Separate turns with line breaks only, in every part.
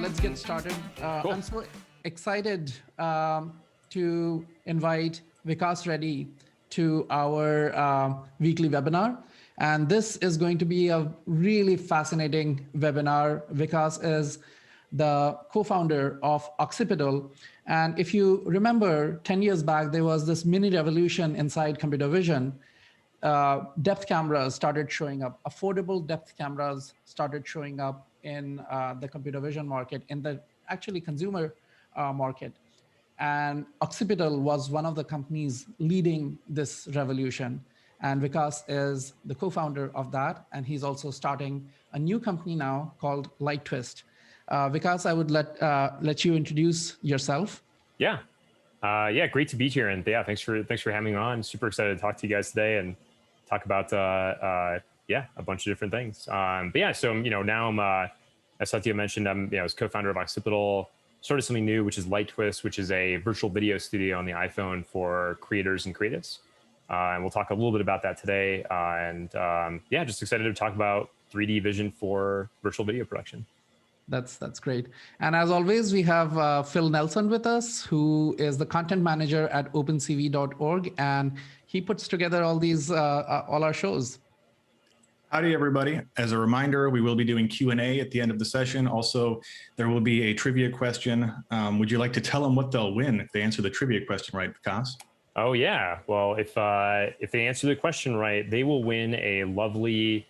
let's get started.
Cool.
I'm so excited to invite Vikas Reddy to our weekly webinar. And this is going to be a really fascinating webinar. Vikas is the co-founder of Occipital. And if you remember, 10 years back, there was this mini revolution inside computer vision. Depth cameras started showing up. Affordable depth cameras started showing up in the computer vision market, in the actually consumer market. And Occipital was one of the companies leading this revolution. And Vikas is the co-founder of that. And he's also starting a new company now called Lighttwist. Vikas, I would let you introduce yourself.
Yeah. Great to be here. And yeah, thanks for having me on. Super excited to talk to you guys today and talk about a bunch of different things. So now I'm as Satya mentioned, I'm as co-founder of Occipital. Started something new, which is Lighttwist, which is a virtual video studio on the iPhone for creators and creatives. And we'll talk a little bit about that today. Just excited to talk about 3D vision for virtual video production.
That's great. And as always, we have Phil Nelson with us, who is the content manager at OpenCV.org, and he puts together all these all our shows.
Howdy, everybody. As a reminder, we will be doing Q&A at the end of the session. Also, there will be a trivia question. Would you like to tell them what they'll win if they answer the trivia question right, Vikas?
Oh yeah. Well, if they answer the question right, they will win a lovely,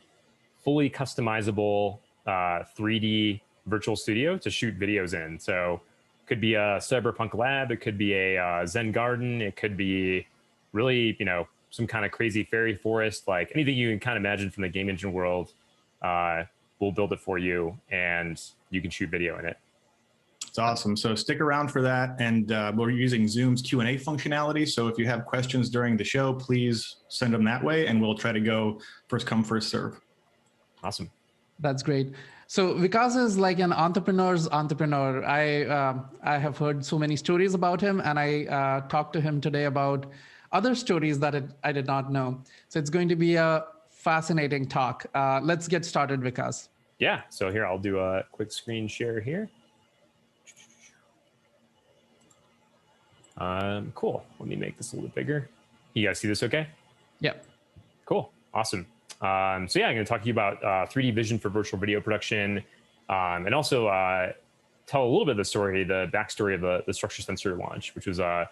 fully customizable 3D virtual studio to shoot videos in. So it could be a cyberpunk lab, it could be a Zen garden, it could be really, some kind of crazy fairy forest, like anything you can kind of imagine from the game engine world. We'll build it for you and you can shoot video in it.
It's awesome. So stick around for that. And we're using Zoom's Q&A functionality. So if you have questions during the show, please send them that way and we'll try to go first come, first serve.
Awesome.
That's great. So Vikas is like an entrepreneur's entrepreneur. I have heard so many stories about him, and I talked to him today about other stories that I did not know. So it's going to be a fascinating talk. Let's get started, Vikas.
Yeah, so here, I'll do a quick screen share here. Cool, let me make this a little bit bigger. You guys see this okay?
Yeah.
Cool, awesome. I'm going to talk to you about 3D vision for virtual video production, and also tell a little bit of the story, the backstory of the structure sensor launch, which was a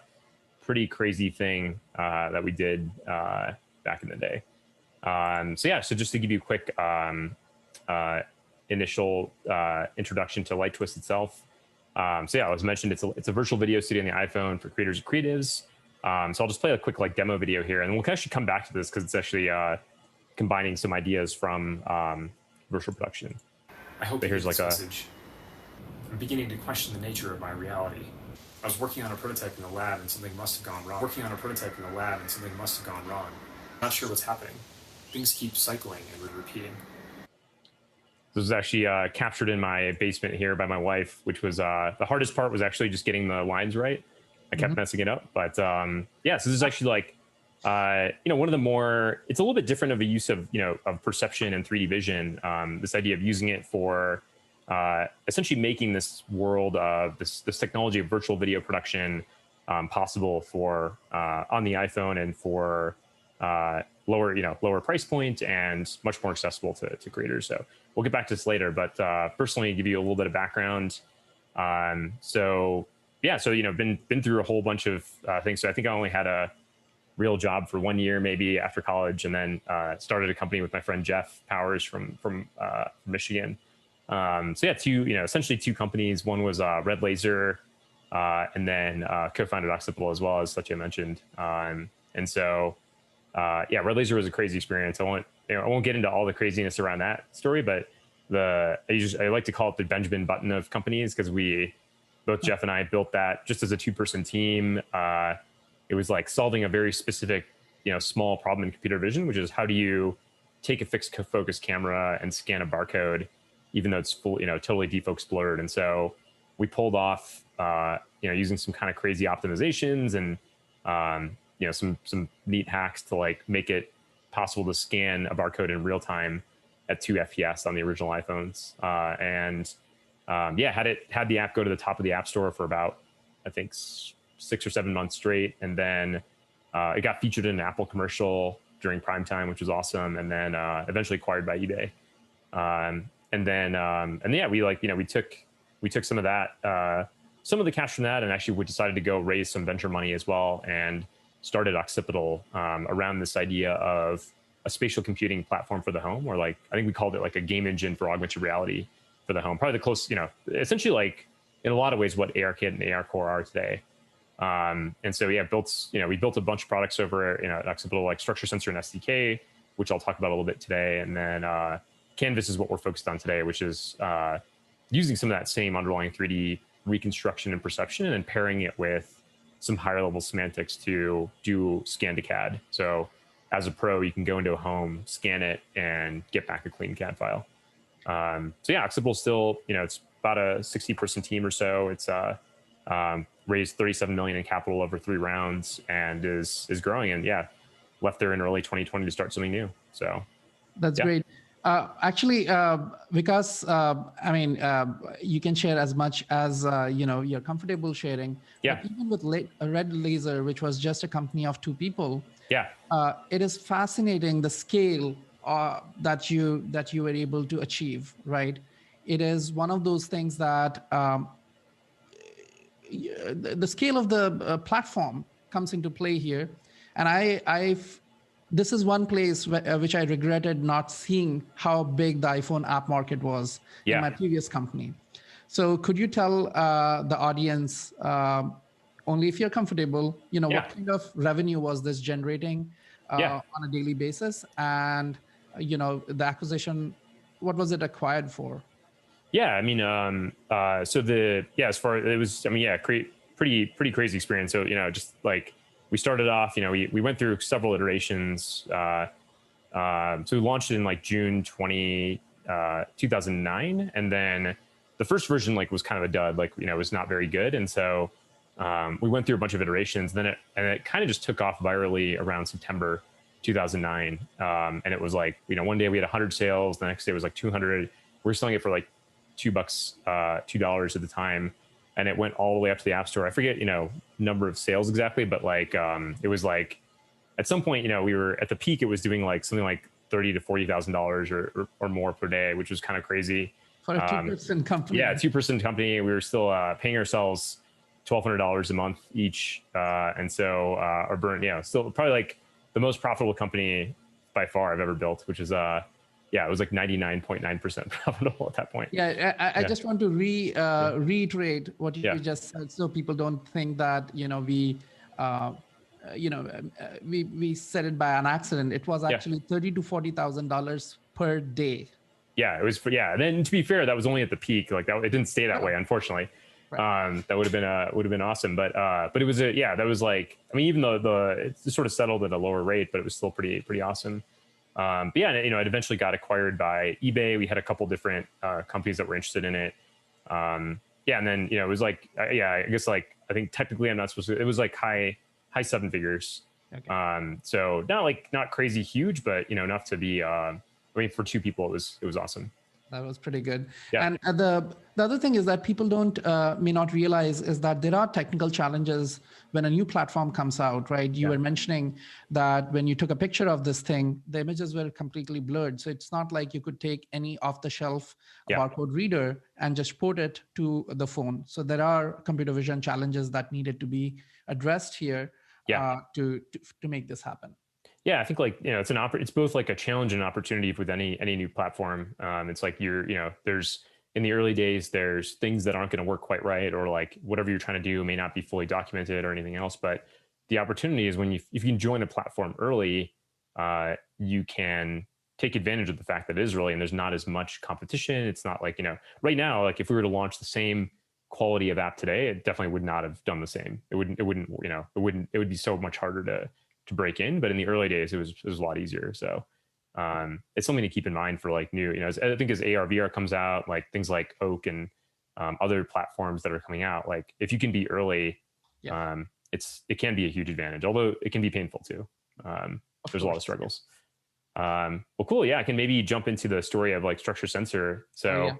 pretty crazy thing that we did back in the day. So just to give you a quick initial introduction to Lighttwist itself. As mentioned, it's a virtual video studio on the iPhone for creators and creatives. So I'll just play a quick demo video here, and we'll actually come back to this because it's actually combining some ideas from virtual production.
I hope here's like a message. I'm beginning to question the nature of my reality. I was working on a prototype in the lab and something must have gone wrong. Not sure what's happening. Things keep cycling and repeating.
This was actually captured in my basement here by my wife, which was the hardest part was actually just getting the lines right. I kept messing it up, but so this is actually like one of the more, it's a little bit different of a use of, of perception and 3D vision. This idea of using it for essentially making this world of this technology of virtual video production possible for on the iPhone and for lower price point and much more accessible to creators. So we'll get back to this later, but first let me give you a little bit of background. Been through a whole bunch of things. So I think I only had a real job for 1 year, maybe after college, and then started a company with my friend Jeff Powers from Michigan. Essentially two companies. One was Red Laser, and then co-founded Occipital as well, as Satya mentioned. Red Laser was a crazy experience. I won't get into all the craziness around that story, but I like to call it the Benjamin Button of companies, because both Jeff and I built that just as a two-person team. It was like solving a very specific, small problem in computer vision, which is how do you take a fixed focus camera and scan a barcode, even though it's full, totally defocus blurred. And so we pulled off, using some kind of crazy optimizations and, some neat hacks to make it possible to scan a barcode in real time at 2 FPS on the original iPhones. yeah, had the app go to the top of the App Store for about, I think, 6 or 7 months straight. And then it got featured in an Apple commercial during prime time, which was awesome. And then eventually acquired by eBay. And yeah, we took some of that, some of the cash from that, and actually we decided to go raise some venture money as well, and started Occipital around this idea of a spatial computing platform for the home, or like, I think we called it like a game engine for augmented reality for the home. Probably the close, essentially like in a lot of ways what ARKit and ARCore are today. And so yeah, we built a bunch of products over at Occipital, like Structure Sensor and SDK, which I'll talk about a little bit today. And then Canvas is what we're focused on today, which is using some of that same underlying 3D reconstruction and perception, and pairing it with some higher level semantics to do scan to CAD. So as a pro, you can go into a home, scan it, and get back a clean CAD file. So yeah, Occipital still, it's about a 60-person team or so. It's raised $37 million in capital over 3 rounds, and is growing. And yeah, left there in early 2020 to start something new. So
that's great. Actually, Vikas, I mean, you can share as much as you're comfortable sharing.
Yeah.
But even with Red Laser, which was just a company of 2 people.
Yeah.
It is fascinating the scale that you were able to achieve. Right. It is one of those things that the scale of the platform comes into play here, and this is one place which I regretted not seeing how big the iPhone app market was in my previous company. So could you tell the audience, only if you're comfortable, what kind of revenue was this generating on a daily basis? And, the acquisition, what was it acquired for?
Yeah, I mean, as far it was, pretty crazy experience. So, just like, we started off, we went through several iterations. So we launched it in like June 2009. And then the first version was kind of a dud, was not very good. And so we went through a bunch of iterations, and it kind of just took off virally around September 2009. And it was like, one day we had 100 sales. The next day was like 200. We were selling it for like $2 at the time. And it went all the way up to the App Store. I forget, number of sales exactly, but it was like, at some point, we were at the peak, it was doing like something like $30,000 to $40,000 or more per day, which was kind of crazy.
For a 2-person company.
Yeah, 2-person company. We were still paying ourselves $1,200 a month each. And so, our burn, still probably like the most profitable company by far I've ever built, which is, it was like 99.9% profitable at that point.
Yeah, I just want to reiterate what you just said, so people don't think that we said it by an accident. It was actually $30,000 to $40,000 per day. Yeah,
it was. And then to be fair, that was only at the peak. Like that, it didn't stay that way, unfortunately. Right. That would have been awesome. But it was that was like, even though it sort of settled at a lower rate, but it was still pretty awesome. But yeah, it eventually got acquired by eBay. We had a couple different companies that were interested in it. And then it was like, I guess I think technically I'm not supposed to. It was like high 7 figures. Okay. So not crazy huge, but enough to be. For 2 people, it was awesome.
That was pretty good. Yeah. And the other thing is that people may not realize is that there are technical challenges when a new platform comes out, right? You were mentioning that when you took a picture of this thing, the images were completely blurred. So it's not like you could take any off-the-shelf barcode reader and just port it to the phone. So there are computer vision challenges that needed to be addressed here to make this happen.
Yeah, I think it's both like a challenge and an opportunity with any new platform. It's like there's in the early days, there's things that aren't going to work quite right, or like whatever you're trying to do may not be fully documented or anything else. But the opportunity is if you can join a platform early, you can take advantage of the fact that it is early and there's not as much competition. It's not like, right now, like if we were to launch the same quality of app today, it definitely would not have done the same. It would be so much harder to break in, but in the early days, it was a lot easier. So it's something to keep in mind for like new, I think as AR, VR comes out, like things like Oak and other platforms that are coming out, like if you can be early, it can be a huge advantage, although it can be painful too. There's a lot of struggles. Well, cool. Yeah. I can maybe jump into the story of like Structure Sensor. So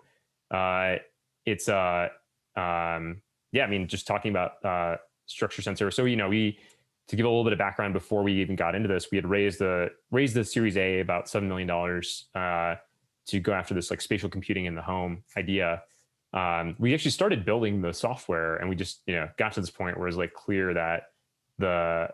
it's yeah, I mean, just talking about structure sensor. So, to give a little bit of background before we even got into this, we had raised the Series A about $7 million to go after this like spatial computing in the home idea. We actually started building the software, and we just got to this point where it was like clear that the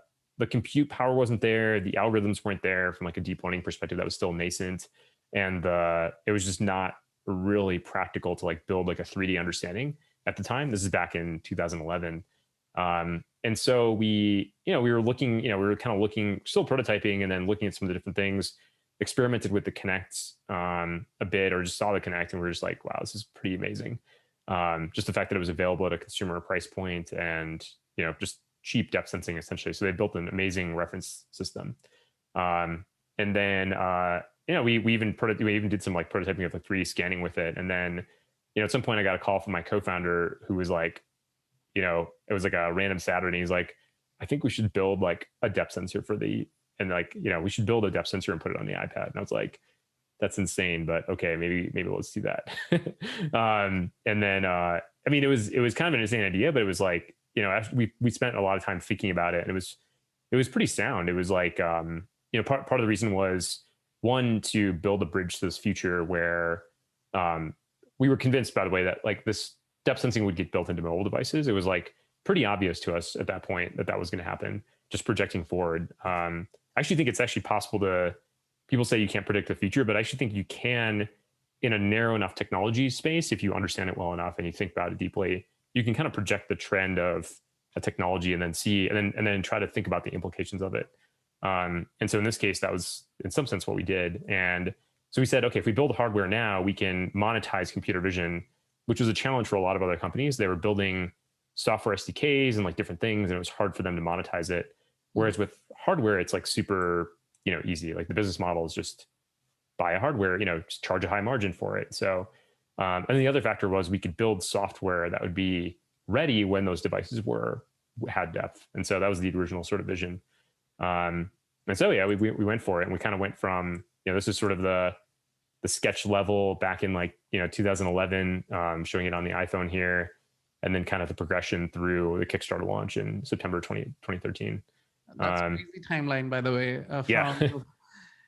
compute power wasn't there, the algorithms weren't there from like a deep learning perspective. That was still nascent, and it was just not really practical to like build like a 3D understanding at the time. This is back in 2011. And so we were looking, we were kind of looking, still prototyping, and then looking at some of the different things, experimented with the Connect a bit, or just saw the Connect, and we were just like, wow, this is pretty amazing. Just the fact that it was available at a consumer price point, and just cheap depth sensing essentially. So they built an amazing reference system. And then we even did some like prototyping of like 3D scanning with it. And then at some point I got a call from my co-founder who was like, it was like a random Saturday. He's like, I think we should build like a depth sensor we should build a depth sensor and put it on the iPad. And I was like, that's insane, but okay, maybe let's do that. And then, I mean, it was kind of an insane idea, but it was like, we spent a lot of time thinking about it, and it was pretty sound. It was like, part of the reason was, one, to build a bridge to this future where, we were convinced, by the way, that like this depth sensing would get built into mobile devices. It was like pretty obvious to us at that point that was going to happen, just projecting forward. I actually think it's actually possible people say you can't predict the future, but I actually think you can, in a narrow enough technology space, if you understand it well enough and you think about it deeply, you can kind of project the trend of a technology and then and then try to think about the implications of it. And so in this case, that was in some sense what we did. And so we said, okay, if we build hardware now, we can monetize computer vision, which was a challenge for a lot of other companies. They were building software SDKs and like different things, and it was hard for them to monetize it. Whereas with hardware, it's like super, easy. Like the business model is just buy a hardware, just charge a high margin for it. So, and the other factor was we could build software that would be ready when those devices had depth. And so that was the original sort of vision. And so, yeah, we went for it, and we kind of went from, this is sort of the sketch level back in like, 2011, showing it on the iPhone here, and then kind of the progression through the Kickstarter launch in September 2013.
That's a crazy timeline, by the way.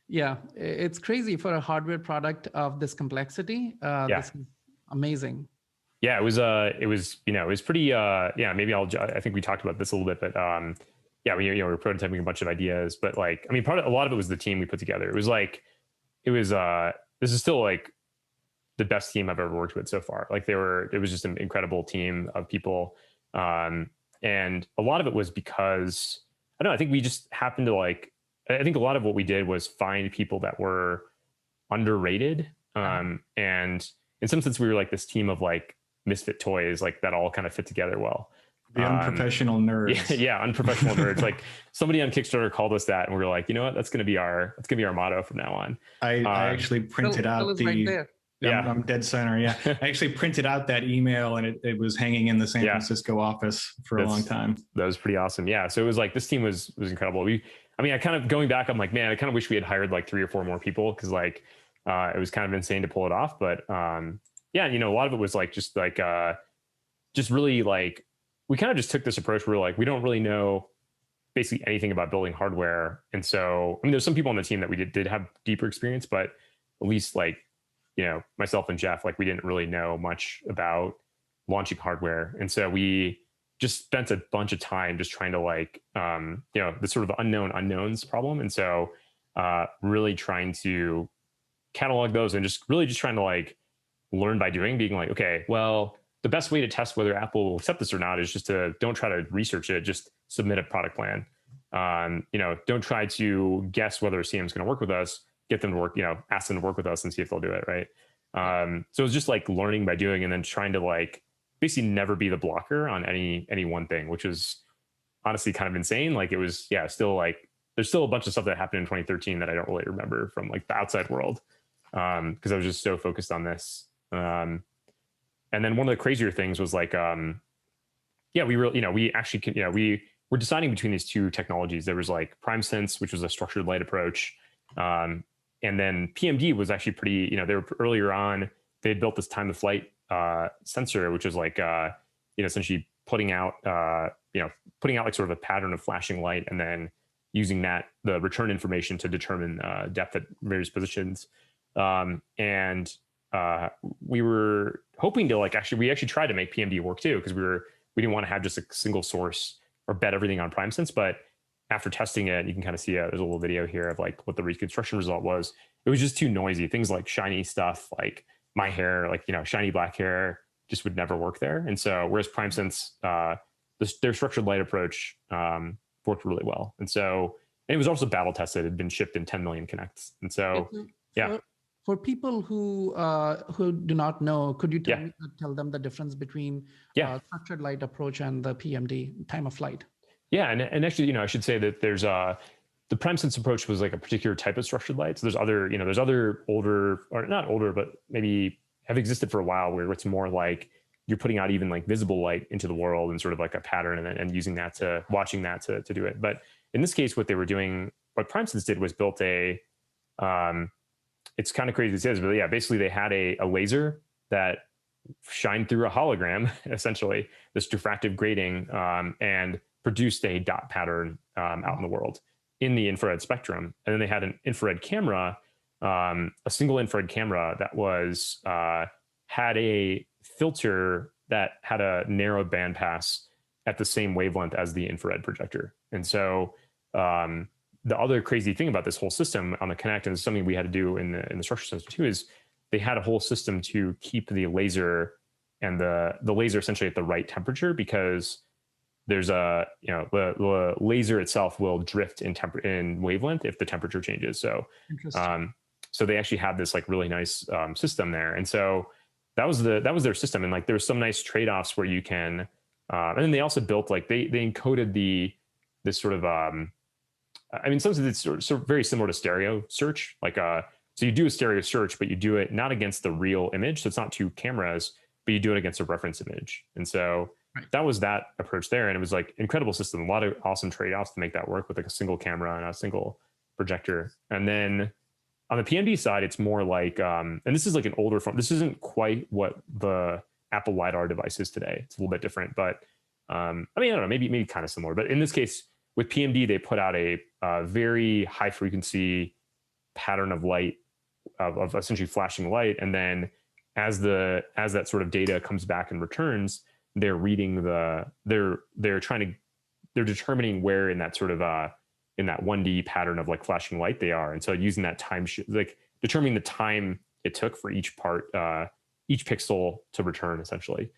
Yeah, it's crazy for a hardware product of this complexity. This is amazing.
Yeah, it was pretty, maybe I think we talked about this a little bit, but we were prototyping a bunch of ideas, but like, I mean, a lot of it was the team we put together. It was this is still like the best team I've ever worked with so far. Like it was just an incredible team of people. And a lot of it was because, I don't know, I think we just happened to I think a lot of what we did was find people that were underrated. And in some sense, we were like this team of like misfit toys, like that all kind of fit together well.
The unprofessional nerds.
Yeah, unprofessional nerds. Like somebody on Kickstarter called us that, and we were like, you know what, that's gonna be our motto from now on.
I actually printed out the.
Right there.
Yeah, I'm dead center. Yeah, I actually printed out that email, and it was hanging in the San Francisco office for a long time. That
was pretty awesome. Yeah, so it was like this team was incredible. I kind of going back, I'm like, man, I kind of wish we had hired like 3 or 4 more people, because like it was kind of insane to pull it off. But a lot of it was like just really like, we kind of just took this approach where like we don't really know basically anything about building hardware, and so there's some people on the team that we did have deeper experience, but at least like, myself and Jeff, like we didn't really know much about launching hardware. And so we just spent a bunch of time just trying to like, the sort of unknown unknowns problem. And so really trying to catalog those, and just trying to like learn by doing, being like, okay, well, the best way to test whether Apple will accept this or not is just don't try to research it, just submit a product plan. Don't try to guess whether CM is going to work with us. Get them to work, ask them to work with us and see if they'll do it. Right. So it's just like learning by doing, and then trying to like basically never be the blocker on any one thing, which is honestly kind of insane. Like it was, still like, there's still a bunch of stuff that happened in 2013 that I don't really remember from like the outside world. Cause I was just so focused on this. And then one of the crazier things was like, we were deciding between these 2 technologies. There was like PrimeSense, which was a structured light approach. And then PMD was actually pretty, they were earlier on, they had built this time of flight sensor, which is like essentially putting out like sort of a pattern of flashing light, and then using the return information to determine depth at various positions. And we were hoping to we actually tried to make PMD work too, because we didn't want to have just a single source or bet everything on PrimeSense. But after testing it, you can kind of see there's a little video here of like what the reconstruction result was. It was just too noisy. Things like shiny stuff, like my hair, like, shiny black hair just would never work there. And so whereas PrimeSense, their structured light approach worked really well. And it was also battle tested. It had been shipped in 10 million connects. And so, yeah.
For people who do not know, could you tell them the difference between structured light approach and the PMD, time of flight? Yeah,
and actually, I should say that there's the PrimeSense approach was like a particular type of structured light. So there's other older, or not older, but maybe have existed for a while, where it's more like you're putting out even like visible light into the world and sort of like a pattern, and using that watching that to do it. But in this case, what PrimeSense did was built it's kind of crazy to say this, but yeah, basically they had a laser that shined through a hologram, essentially, this diffractive grating, and produced a dot pattern out in the world in the infrared spectrum. And then they had an infrared camera, a single infrared camera that had a filter that had a narrow bandpass at the same wavelength as the infrared projector. And so the other crazy thing about this whole system on the Connect, and it's something we had to do in the structure sensor too, is they had a whole system to keep the laser and the laser essentially at the right temperature, because there's the laser itself will drift in wavelength if the temperature changes. So so they actually had this like really nice system there. And so that was their system. And like there was some nice trade-offs where you can and then they also built like they encoded this sort of some of it's sort of very similar to stereo search. Like so you do a stereo search, but you do it not against the real image. So it's not two cameras, but you do it against a reference image. And so that was that approach there. And it was like incredible system, a lot of awesome trade-offs to make that work with like a single camera and a single projector. And then on the PMD side, it's more like, and this is like an older form. This isn't quite what the Apple LiDAR device is today. It's a little bit different, but I don't know, maybe kind of similar. But in this case, with PMD, they put out a very high frequency pattern of light, of essentially flashing light. And then as that sort of data comes back and returns, they're reading they're determining where in that sort of in that 1D pattern of like flashing light they are. And so using that time, like determining the time it took for each pixel to return, essentially.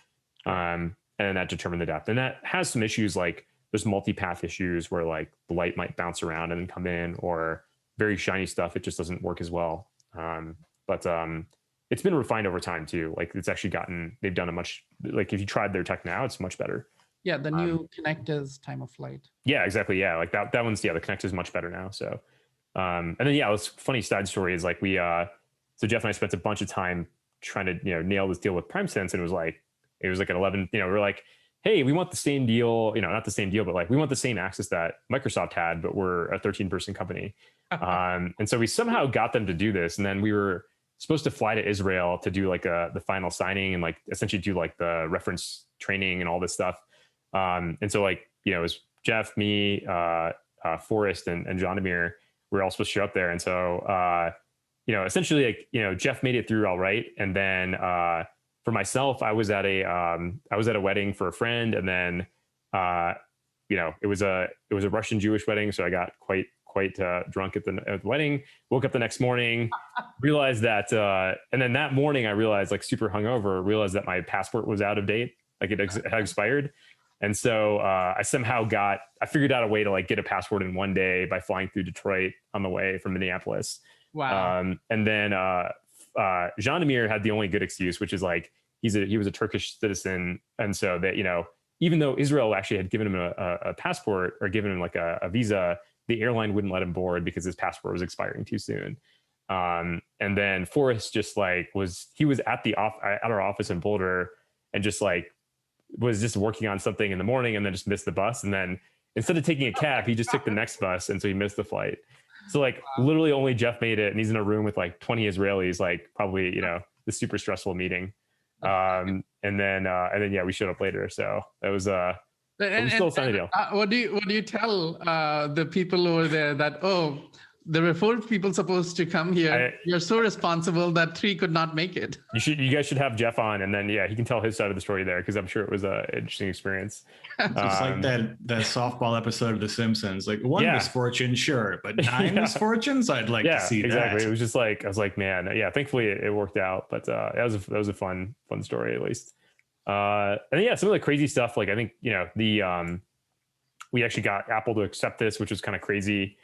And that determined the depth. And that has some issues, like there's multipath issues where like the light might bounce around and then come in, or very shiny stuff, it just doesn't work as well. But it's been refined over time too. Like it's actually they've done a much, like if you tried their tech now, it's much better. Yeah, the new Connect is time of flight. Yeah, exactly. Yeah, like that one's, the Connect is much better now. So, and then it was funny side story is like so Jeff and I spent a bunch of time trying to, nail this deal with PrimeSense, and it was like an 11, we're like, hey, we want the same deal, not the same deal, but like we want the same access that Microsoft had, but we're a 13-person company. And so we somehow got them to do this. And then we were supposed to fly to Israel to do like the final signing and like essentially do like the reference training and all this stuff. And so like, it was Jeff, me, Forrest, and Jonamir. We were all supposed to show up there. And so, essentially like, Jeff made it through all right. And then for myself, I was at a wedding for a friend. And then, it was a Russian Jewish wedding. So I got quite drunk at the wedding, woke up the next morning, realized that, and then that morning I realized, like super hungover, realized that my passport was out of date. Like it had expired. And so I figured out a way to like get a passport in one day by flying through Detroit on the way from Minneapolis. Wow. And then Jonamir had the only good excuse, which is like, he was a Turkish citizen. And so that, even though Israel actually had given him a passport or given him like a visa, the airline wouldn't let him board because his passport was expiring too soon. And then Forrest just like he was at our office in Boulder and just like was just working on something in the morning and then just missed the bus. And then instead of taking a cab, he just took the next bus. And so he missed the flight. So like literally only Jeff made it, and he's in a room with like 20 Israelis, like probably, the super stressful meeting. And then yeah, we showed up later. So that was but we still signed the deal.
What do you tell the people over there that, oh, there were 4 people supposed to come here. You're so responsible that 3 could not make it.
You guys should have Jeff on, and then yeah, he can tell his side of the story there, because I'm sure it was an interesting experience.
It's like that softball episode of The Simpsons. Like, one misfortune, sure, but 9 misfortunes, I'd like to see
exactly.
that.
It was just like, I was like, man, yeah. Thankfully, it worked out, but that was a fun story, at least. And yeah, some of the crazy stuff, like I think we actually got Apple to accept this, which was kind of crazy.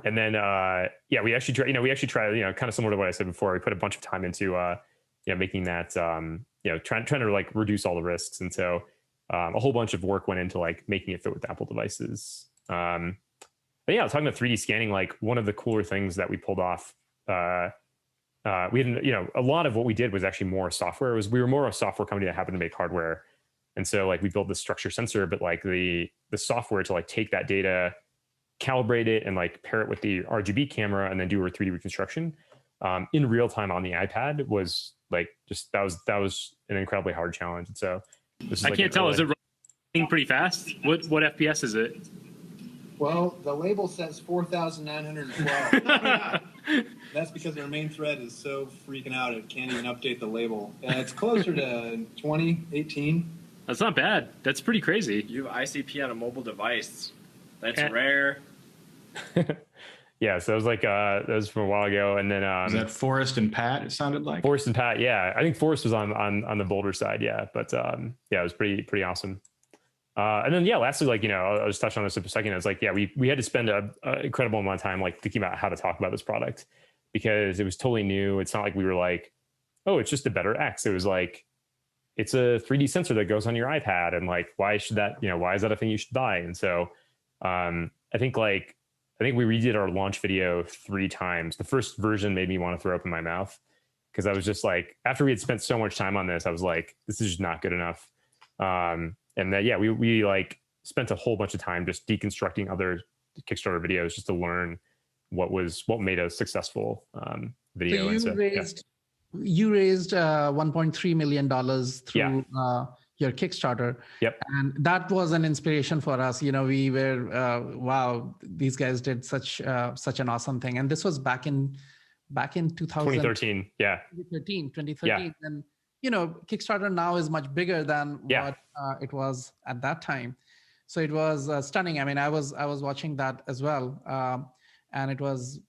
And then we actually tried, kind of similar to what I said before. We put a bunch of time into making that trying to like reduce all the risks, and so a whole bunch of work went into like making it fit with Apple devices. But yeah, talking about 3D scanning, like one of the cooler things that we pulled off, we had, a lot of what we did was actually more software. We were more a software company that happened to make hardware, and so like we built this structure sensor, but like the software to like take that data, calibrate it, and like pair it with the RGB camera, and then do a 3D reconstruction in real time on the iPad was like that was an incredibly hard challenge. And so
I can't tell. Is it running pretty fast? What FPS is it?
Well, the label says 4,912. That's because our main thread is so freaking out it can't even update the label. It's closer to 2018.
That's not bad. That's pretty crazy.
You have ICP on a mobile device. That's rare.
Yeah, so it was like that was from a while ago, and then
was that Forrest and Pat? It sounded like
Forrest and Pat. Yeah, I think Forrest was on the Boulder side. Yeah, but it was pretty awesome. And then lastly, like I'll just touch on this for a second. It's like we had to spend an incredible amount of time like thinking about how to talk about this product, because it was totally new. It's not like we were like, oh, it's just a better X. It was like, it's a 3D sensor that goes on your iPad, and like, why is that a thing you should buy? And so I think we redid our launch video 3 times. The first version made me want to throw up in my mouth, because I was just like, after we had spent so much time on this, I was like, this is just not good enough. And that, we like spent a whole bunch of time just deconstructing other Kickstarter videos just to learn what made a successful video.
So you raised $1.3 million through your Kickstarter.
Yep.
And that was an inspiration for us. We were, wow, these guys did such an awesome thing. And this was back in
2013. Yeah.
2013.
Yeah.
And, Kickstarter now is much bigger than what it was at that time. So it was stunning. I mean, I was watching that as well. And it was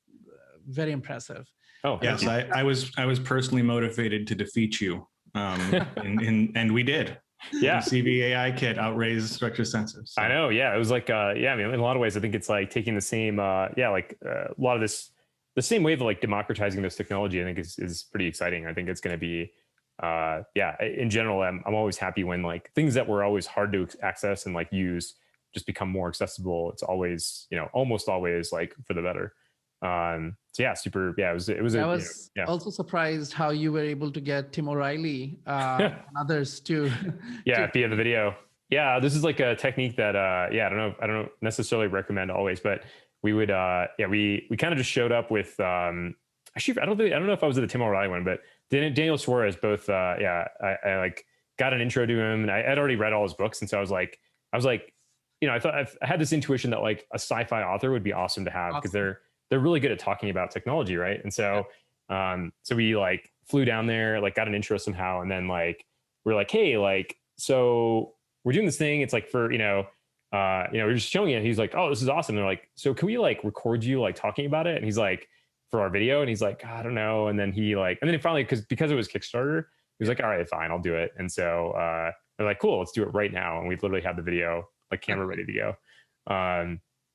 very impressive.
Oh,
yes. I was personally motivated to defeat you. And we did.
Yeah.
The CV AI kit outraised structure sensors. So.
I know. Yeah. It was like, I mean, in a lot of ways, I think it's like taking the same, a lot of this, the same wave of like democratizing this technology, I think is pretty exciting. I think it's going to be, in general, I'm always happy when like things that were always hard to access and like use just become more accessible. It's always, almost always like for the better. Super. Yeah, it was. I
was also surprised how you were able to get Tim O'Reilly and others to.
Via the video. Yeah, this is like a technique that I don't necessarily recommend always, but we would we kind of just showed up with actually I don't know if I was at the Tim O'Reilly one, but Daniel Suarez both I like got an intro to him, and I had already read all his books, and so I was like I thought I had this intuition that like a sci-fi author would be awesome to have, because they're really good at talking about technology, right? And so so we like flew down there, like got an intro somehow, and then like we're like, hey, like, so we're doing this thing, it's like for we're just showing it. He's like, oh, this is awesome. And they're like, so can we like record you like talking about it? And he's like, for our video, and he's like, I don't know. And then he finally, because it was Kickstarter, he was like, all right, fine, I'll do it. And so they're like, cool, let's do it right now. And we literally had the video like camera ready to go.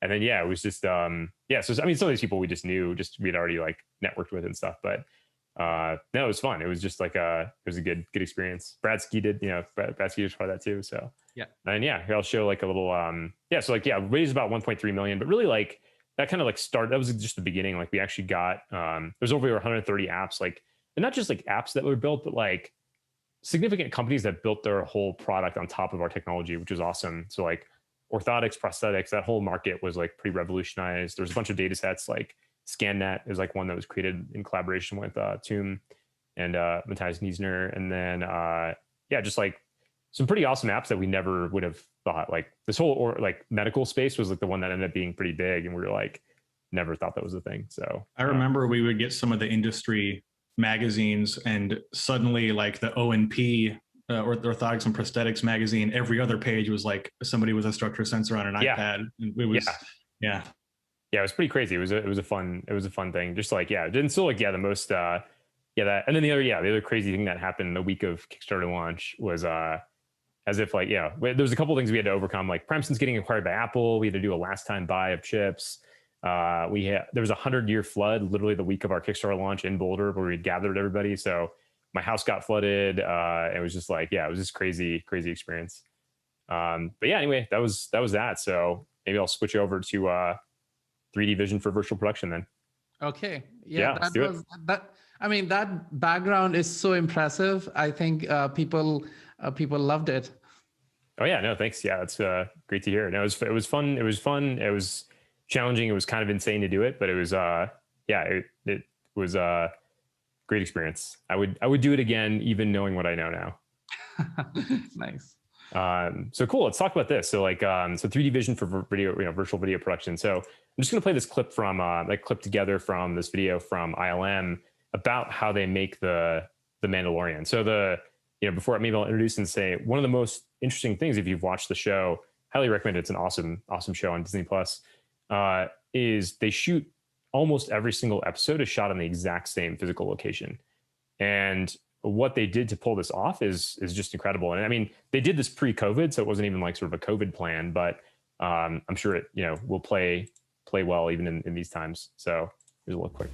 And then it was just so I mean, some of these people we just knew, we'd already like networked with and stuff, but no, it was fun. It was just like it was a good experience. Brad Ski did, Brad Ski was part of that too. So and here I'll show like a little raised about 1.3 million, but really like that kind of like started, that was just the beginning. Like we actually got there's over 130 apps, like, and not just like apps that were built, but like significant companies that built their whole product on top of our technology, which is awesome. So like orthotics, prosthetics, that whole market was like pretty revolutionized. There's a bunch of data sets, like ScanNet is like one that was created in collaboration with Tomb. and Matthias Niesner. And then, yeah, just like some pretty awesome apps that we never would have thought. Like this whole like medical space was like the one that ended up being pretty big, and we were like, never thought that was a thing. So
I remember we would get some of the industry magazines, and suddenly like the O&P Orthotics and Prosthetics magazine, every other page was like somebody with a structure sensor on an iPad. It was, yeah, it was pretty crazy. It was a fun thing. Just like, yeah, and still like, yeah, the most, that, and then the other crazy thing that happened the week of Kickstarter launch was, as if like, yeah, there was a couple of things we had to overcome, like Premson's getting acquired by Apple. We had to do a last time buy of chips. There was 100-year flood literally the week of our Kickstarter launch in Boulder, where we gathered everybody. So my house got flooded. It was just like, yeah, it was just crazy experience. But yeah, anyway, that was that. So maybe I'll switch over to 3D vision for virtual production then.
Okay.
Yeah, let's do it.
I mean, that background is so impressive. I think people loved it.
Oh yeah, no, thanks. Yeah, that's great to hear. No, it was fun. It was challenging. It was kind of insane to do it, but it was it was a great experience. I would do it again, even knowing what I know now.
Nice.
So cool. Let's talk about this. So like, so 3D vision for video, virtual video production. So I'm just going to play this clip from, clip together from this video from ILM about how they make the Mandalorian. So before maybe I'll introduce and say one of the most interesting things, if you've watched the show, highly recommend it. It's an awesome show on Disney Plus, is they shoot almost every single episode is shot on the exact same physical location. And what they did to pull this off is just incredible. And I mean, they did this pre-COVID, so it wasn't even like sort of a COVID plan, but I'm sure it, will play well even in these times. So here's a little quick.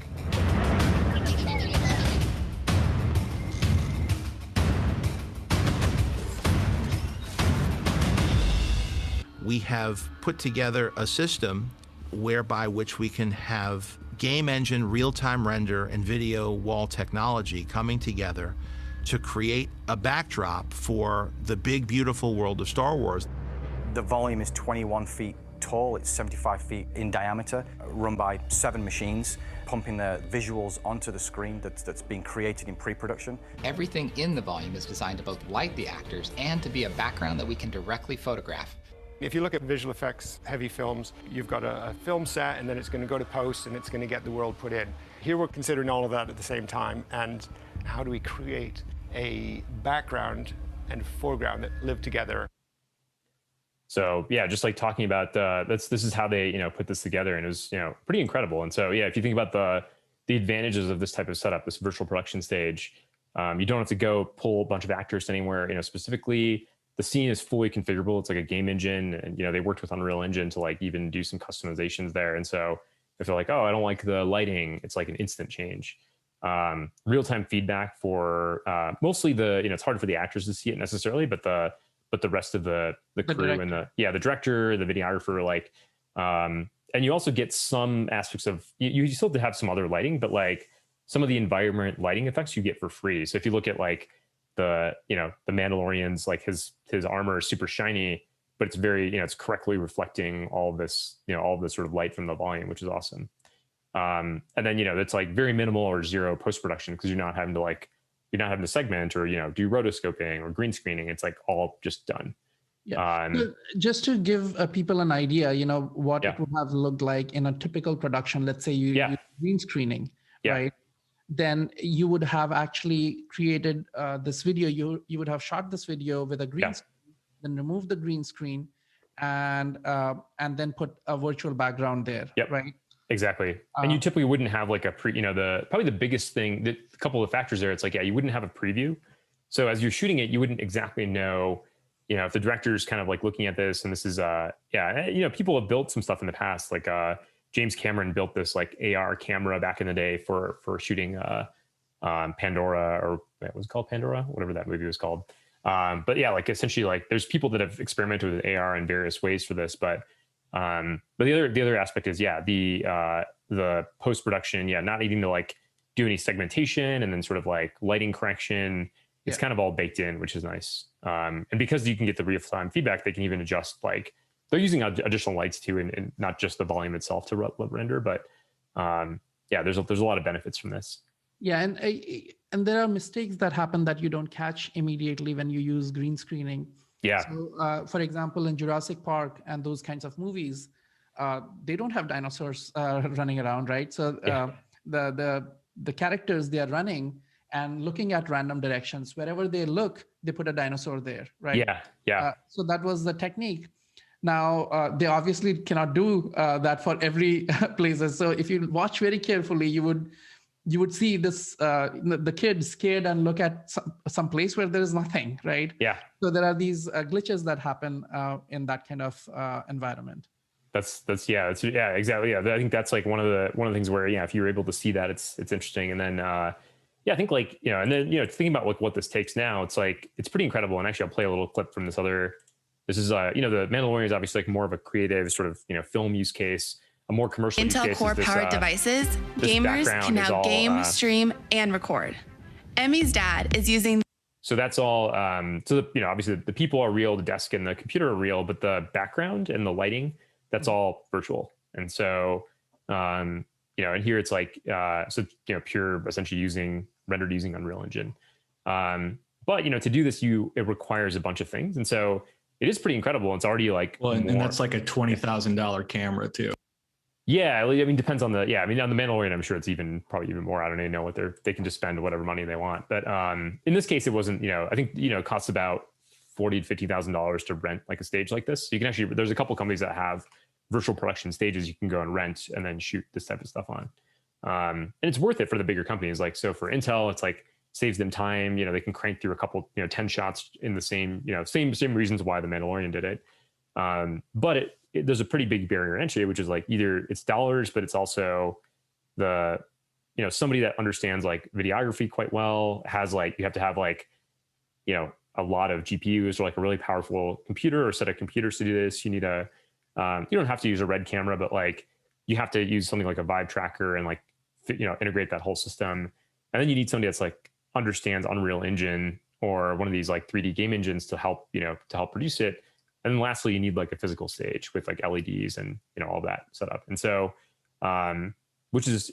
We have put together a system whereby which we can have game engine, real-time render, and video wall technology coming together to create a backdrop for the big, beautiful world of Star Wars.
The volume is 21 feet tall, it's 75 feet in diameter, run by 7 machines, pumping the visuals onto the screen that's being created in pre-production.
Everything in the volume is designed to both light the actors and to be a background that we can directly photograph.
If you look at visual effects, heavy films, you've got a film set and then it's going to go to post and it's going to get the world put in. Here we're considering all of that at the same time, and how do we create a background and foreground that live together?
So yeah, just like talking about this is how they put this together, and it was pretty incredible. And so yeah, if you think about the advantages of this type of setup, this virtual production stage, you don't have to go pull a bunch of actors anywhere. Specifically, the scene is fully configurable. It's like a game engine, and they worked with Unreal Engine to like even do some customizations there. And so if they're like, oh, I don't like the lighting, it's like an instant change. Real-time feedback for mostly it's hard for the actors to see it necessarily, but the rest of the crew and the director, the videographer, like, and you also get some aspects of you still have to have some other lighting, but like some of the environment lighting effects you get for free. So if you look at like the Mandalorian's, like his armor is super shiny, but it's very it's correctly reflecting all of this all of this sort of light from the volume, which is awesome. And then it's like very minimal or zero post-production, because you're not having to segment or do rotoscoping or green screening. It's like all just done.
Just to give people an idea, what it would have looked like in a typical production. Let's say you use green screening, right? Then you would have actually created this video. You would have shot this video with a green screen, then remove the green screen, and then put a virtual background there, right?
Exactly. And you typically wouldn't have like a probably the biggest thing, a couple of factors there. It's like, you wouldn't have a preview. So as you're shooting it, you wouldn't exactly know, if the director's kind of like looking at this, and this is, people have built some stuff in the past, like James Cameron built this like AR camera back in the day for shooting Pandora, or what was it called, Pandora, whatever that movie was called. But yeah, like essentially, like there's people that have experimented with AR in various ways for this, but the other aspect is the post-production, not needing to like do any segmentation and then sort of like lighting correction. It's kind of all baked in, which is nice. And because you can get the real-time feedback, they can even adjust, like they're using additional lights too, and not just the volume itself to render, but there's a lot of benefits from this.
Yeah, and there are mistakes that happen that you don't catch immediately when you use green screening.
Yeah.
So, for example, in Jurassic Park and those kinds of movies, they don't have dinosaurs running around, right? So the characters, they are running and looking at random directions. Wherever they look, they put a dinosaur there, right?
Yeah, yeah.
So that was the technique. Now, they obviously cannot do that for every places. So if you watch very carefully, you would see this, the kid scared and look at some place where there is nothing, right?
Yeah.
So there are these glitches that happen in that kind of environment.
That's exactly. Yeah. I think that's like one of the things where, yeah, if you're able to see that, it's interesting. And then, yeah, I think like, and then, thinking about like what this takes now, it's like, it's pretty incredible. And actually I'll play a little clip from this is, the Mandalorian is obviously like more of a creative sort of, film use case, a more commercial
Intel
use case.
Core powered devices, gamers can now game, stream, and record. Emmy's dad is using.
So that's all. Obviously the people are real, the desk and the computer are real, but the background and the lighting, that's all virtual. And so, and here it's like, pure, essentially rendered using Unreal Engine. But to do this, it requires a bunch of things. And so it is pretty incredible. It's already like,
well, and that's like a $20,000 camera too.
Yeah, I mean, depends on on the Mandalorian, I'm sure it's probably even more. I don't even know what they can just spend whatever money they want. But in this case, it wasn't. I think it costs about $40,000 to $50,000 to rent like a stage like this. So you can actually, there's a couple companies that have virtual production stages you can go and rent and then shoot this type of stuff on. And it's worth it for the bigger companies. Like, so for Intel, it's like saves them time. They can crank through a couple, 10 shots in the same, same reasons why the Mandalorian did it. But there's a pretty big barrier to entry, which is like either it's dollars, but it's also the, somebody that understands like videography quite well, has like, you have to have like, a lot of GPUs or like a really powerful computer or set of computers to do this. You need you don't have to use a red camera, but like you have to use something like a vibe tracker and like, integrate that whole system. And then you need somebody that's like understands Unreal Engine or one of these like 3D game engines to help, to help produce it. And then lastly, you need like a physical stage with like LEDs and, all that set up. And so, which is,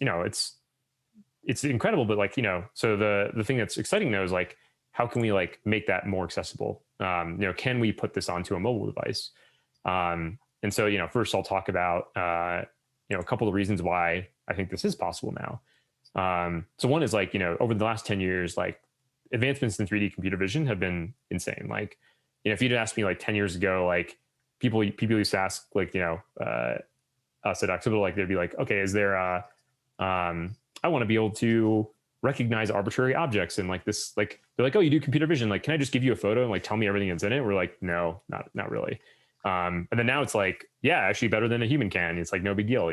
it's incredible, but like, so the thing that's exciting though is like, how can we like make that more accessible? Can we put this onto a mobile device? And so, first I'll talk about, a couple of reasons why I think this is possible now. So one is like, over the last 10 years, like advancements in 3D computer vision have been insane. Like, if you'd asked me like 10 years ago, like people used to ask like, us at Occipital, like they'd be like, okay, is there I want to be able to recognize arbitrary objects. And like this, like, they're like, oh, you do computer vision. Like, can I just give you a photo and like, tell me everything that's in it? We're like, no, not really. And then now it's like, yeah, actually better than a human can. It's like, no big deal,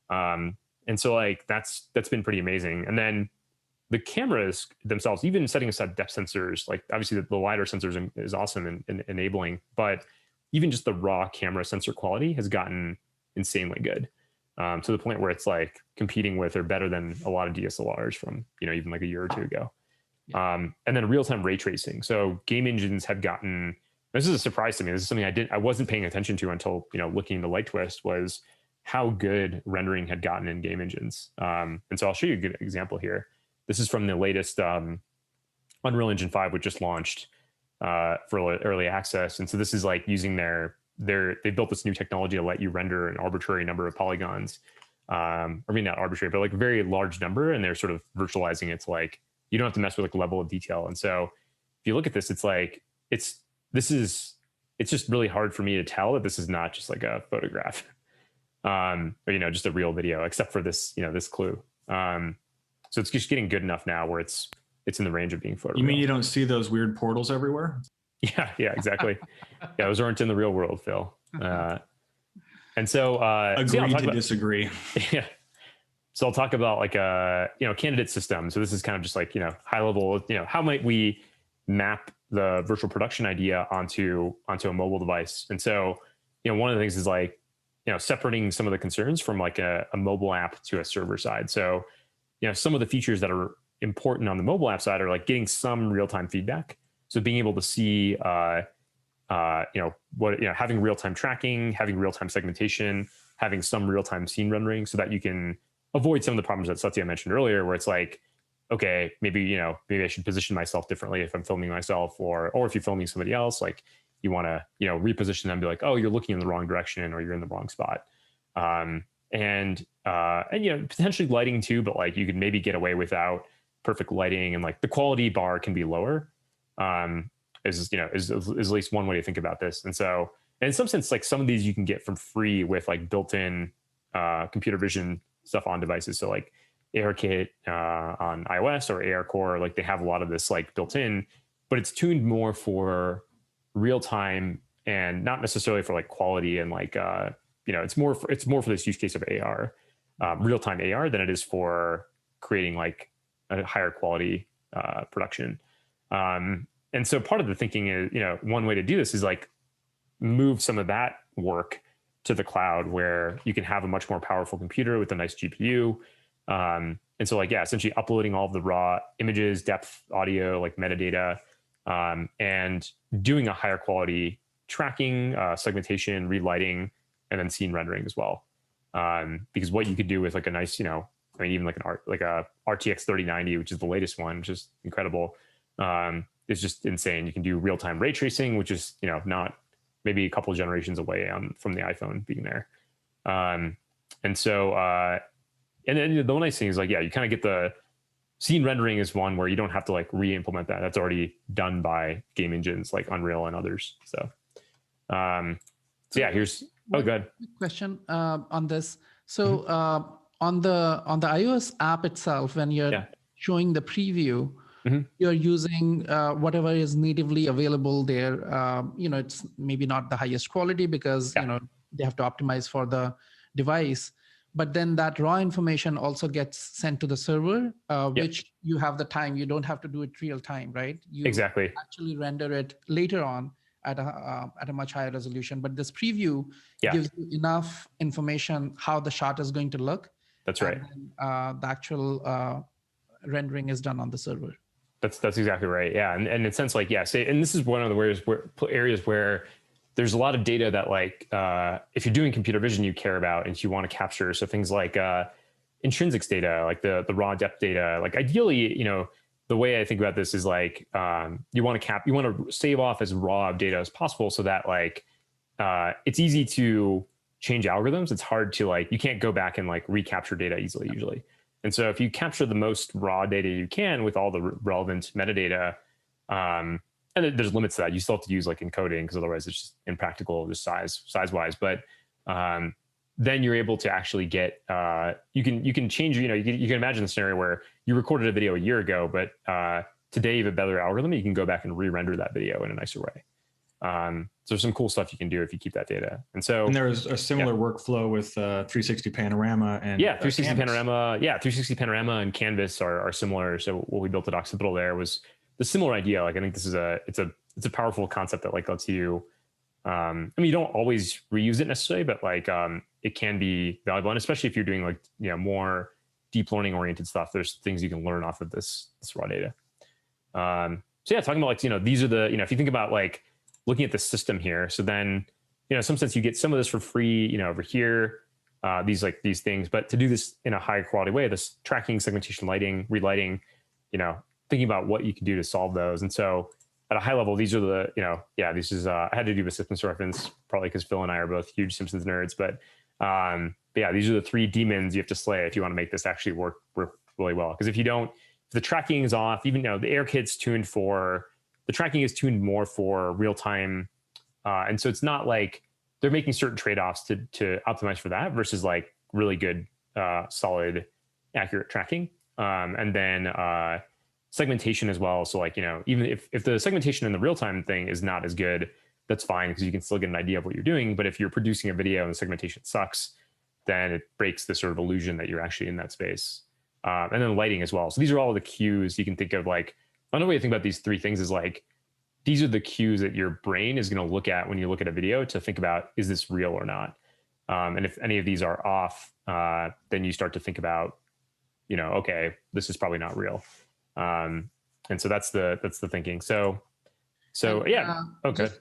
And so like, that's been pretty amazing. And then the cameras themselves, even setting aside depth sensors, like obviously the LiDAR sensors is awesome and enabling, but even just the raw camera sensor quality has gotten insanely good, to the point where it's like competing with or better than a lot of DSLRs from, even like a year or two ago. Yeah. And then real-time ray tracing. So game engines have gotten, this is a surprise to me. This is something I wasn't paying attention to until, looking into Lighttwist, was how good rendering had gotten in game engines. And so I'll show you a good example here. This is from the latest Unreal Engine 5, which just launched for early access. And so this is like using they built this new technology to let you render an arbitrary number of polygons. I mean, not arbitrary, but like a very large number. And they're sort of virtualizing it to like, you don't have to mess with like level of detail. And so if you look at this, it's like, it's just really hard for me to tell that this is not just like a photograph, or, just a real video, except for this, this clue. So it's just getting good enough now where it's in the range of being photoreal.
You mean you don't see those weird portals everywhere?
Yeah, exactly. Yeah, those aren't in the real world, Phil. And so
agree to disagree.
Yeah. So I'll talk about like a candidate system. So this is kind of just like high level. How might we map the virtual production idea onto a mobile device? And so one of the things is like separating some of the concerns from like a mobile app to a server side. So some of the features that are important on the mobile app side are like getting some real-time feedback. So being able to see, having real-time tracking, having real-time segmentation, having some real-time scene rendering, so that you can avoid some of the problems that Satya mentioned earlier, where it's like, okay, maybe I should position myself differently if I'm filming myself, or if you're filming somebody else, like you want to, reposition them, be like, oh, you're looking in the wrong direction, or you're in the wrong spot. And potentially lighting too, but like you could maybe get away without perfect lighting, and like the quality bar can be lower. Is at least one way to think about this. And so, in some sense, like some of these you can get from free with like built-in computer vision stuff on devices. So like ARKit on iOS or ARCore, like they have a lot of this like built in, but it's tuned more for real time and not necessarily for like quality and like it's more for this use case of AR, real time AR, than it is for creating like a higher quality production. And so part of the thinking is, one way to do this is like move some of that work to the cloud, where you can have a much more powerful computer with a nice GPU. And so like, essentially uploading all of the raw images, depth, audio, like metadata, and doing a higher quality tracking, segmentation, relighting, and then scene rendering as well. Because what you could do with like a nice, even like a RTX 3090, which is the latest one, which is incredible, is just insane. You can do real-time ray tracing, which is, not maybe a couple of generations away from the iPhone being there. And so, and then the nice thing is like, you kind of get the scene rendering is one where you don't have to like re-implement that. That's already done by game engines like Unreal and others. So, here's, go ahead.
Question on this. So on the iOS app itself, when you're showing the preview, you're using whatever is natively available there. It's maybe not the highest quality because they have to optimize for the device. But then that raw information also gets sent to the server, which you have the time. You don't have to do it real time, right? You
exactly
actually render it later on at a much higher resolution. But this preview gives you enough information how the shot is going to look.
That's right.
And then, the actual rendering is done on the server.
That's exactly right. Yeah. And in a sense, like, and this is one of the areas where there's a lot of data that like, if you're doing computer vision, you care about and you want to capture. So things like intrinsics data, like the raw depth data, like ideally, the way I think about this is like, you want to save off as raw data as possible so that like, it's easy to change algorithms. It's hard to like, you can't go back and like recapture data easily usually. And so if you capture the most raw data you can with all the relevant metadata, and there's limits to that, you still have to use like encoding because otherwise it's just impractical, just size-wise. But then you're able to actually get, you can change, you can imagine a scenario where you recorded a video a year ago, but today you have a better algorithm, you can go back and re-render that video in a nicer way. So there's some cool stuff you can do if you keep that data. And
there's a similar workflow with 360 Panorama and
360 Panorama. 360 Panorama and Canvas are similar. So what we built at Occipital there was the similar idea. Like I think this is it's a powerful concept that like lets you, you don't always reuse it necessarily, but like it can be valuable. And especially if you're doing like, more deep learning oriented stuff, there's things you can learn off of this raw data. Talking about like, these are the, if you think about like, looking at the system here. So then, in some sense you get some of this for free, over here, these things, but to do this in a higher quality way, this tracking, segmentation, lighting, relighting, thinking about what you can do to solve those. And so at a high level, these are the, this is, I had to do the Simpsons reference probably because Phil and I are both huge Simpsons nerds, but these are the three demons you have to slay if you want to make this actually work really well. Because if the tracking is off, even though the AirKit's tuned for, the tracking is tuned more for real time. And so it's not like they're making certain trade-offs to optimize for that versus like really good, solid, accurate tracking. And then segmentation as well. So like, even if the segmentation in the real-time thing is not as good, that's fine because you can still get an idea of what you're doing. But if you're producing a video and the segmentation sucks, then it breaks the sort of illusion that you're actually in that space. And then lighting as well. So these are all the cues you can think of. Like, another way to think about these three things is like, these are the cues that your brain is going to look at when you look at a video to think about, is this real or not? And if any of these are off, then you start to think about, okay, this is probably not real. And so that's the thinking. So okay.
Just,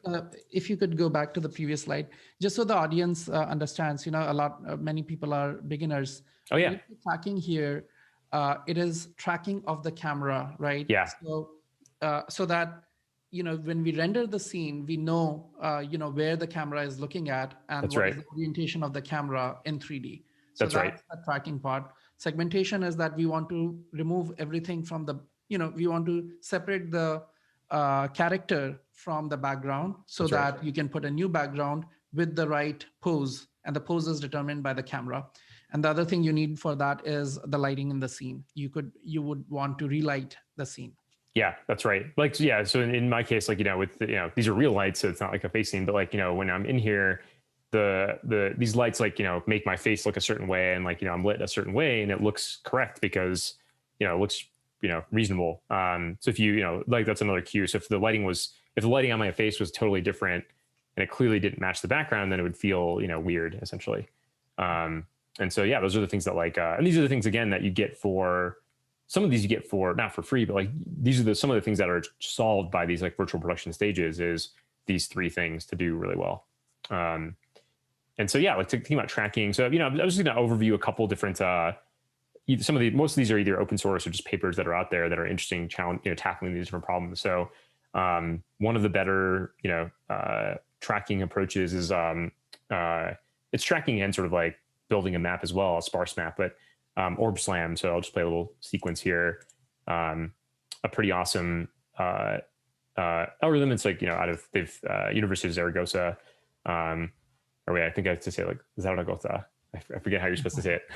if you could go back to the previous slide, just so the audience understands, many people are beginners.
Oh yeah.
Tracking here, it is tracking of the camera, right?
Yeah.
So that, when we render the scene, we know, where the camera is looking at and
That's
what
right.
is the orientation of the camera in 3D. So
That's right.
the tracking part. Segmentation is that we want to remove everything from the, we want to separate the character from the background so
That's
that
right.
you can put a new background with the right pose, and the pose is determined by the camera. And the other thing you need for that is the lighting in the scene. You would want to relight the scene.
Yeah, that's right. Like, yeah. So in my case, like, with, these are real lights, so it's not like a face scene, but like, when I'm in here, these lights, like, make my face look a certain way, and like, I'm lit a certain way, and it looks correct because, it looks, reasonable. So if like, that's another cue. So if the lighting on my face was totally different and it clearly didn't match the background, then it would feel, weird, essentially. And so, yeah, those are the things that like, and these are the things, again, that you get for, some of these you get for, not for free, but like, these are some of the things that are solved by these like virtual production stages, is these three things to do really well. And so, yeah, like thinking about tracking. So, I was just going to overview a couple different, most of these are either open source or just papers that are out there that are interesting, tackling these different problems. So one of the better, tracking approaches is it's tracking and sort of like building a map as well, a sparse map, but Orb Slam. So I'll just play a little sequence here. A pretty awesome algorithm. It's like, University of Zaragoza. Or wait, I think I have to say like Zaragoza. I forget how you're supposed to say it.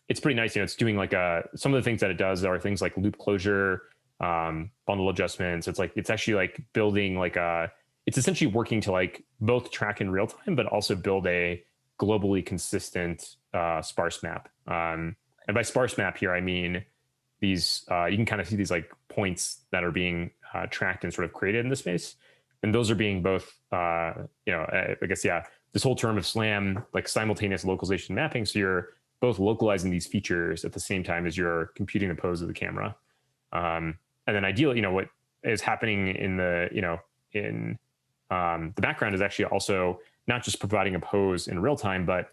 It's pretty nice. It's doing like some of the things that it does are things like loop closure, bundle adjustments. It's actually like building like it's essentially working to like both track in real time, but also build a globally consistent sparse map. And by sparse map here, I mean these, you can kind of see these like points that are being tracked and sort of created in the space. And those are being both, I guess, yeah, this whole term of SLAM, like simultaneous localization mapping. So you're both localizing these features at the same time as you're computing the pose of the camera. And then ideally, what is happening in the, in the background is actually also not just providing a pose in real time, but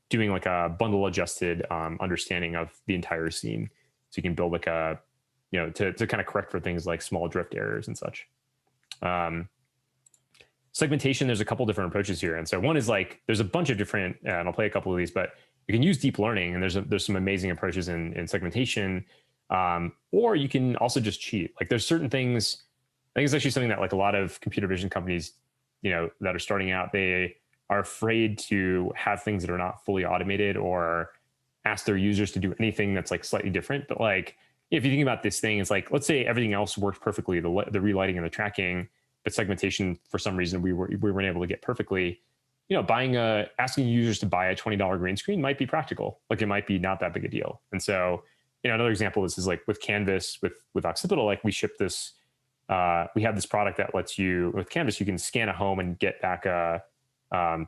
doing like a bundle adjusted understanding of the entire scene. So you can build like a, to kind of correct for things like small drift errors and such. Segmentation, there's a couple different approaches here. And so one is like, there's a bunch of different, and I'll play a couple of these, but you can use deep learning, and there's some amazing approaches in segmentation. Or you can also just cheat. Like there's certain things, I think it's actually something that like a lot of computer vision companies, that are starting out, they are afraid to have things that are not fully automated or ask their users to do anything that's like slightly different. But like, if you think about this thing, it's like, let's say everything else worked perfectly, the relighting and the tracking, but segmentation, for some reason, we weren't able to get perfectly. Asking users to buy a $20 green screen might be practical. Like it might be not that big a deal. And so, another example of this is like with Canvas, with Occipital, like we ship this, we have this product that lets you, with Canvas, you can scan a home and get back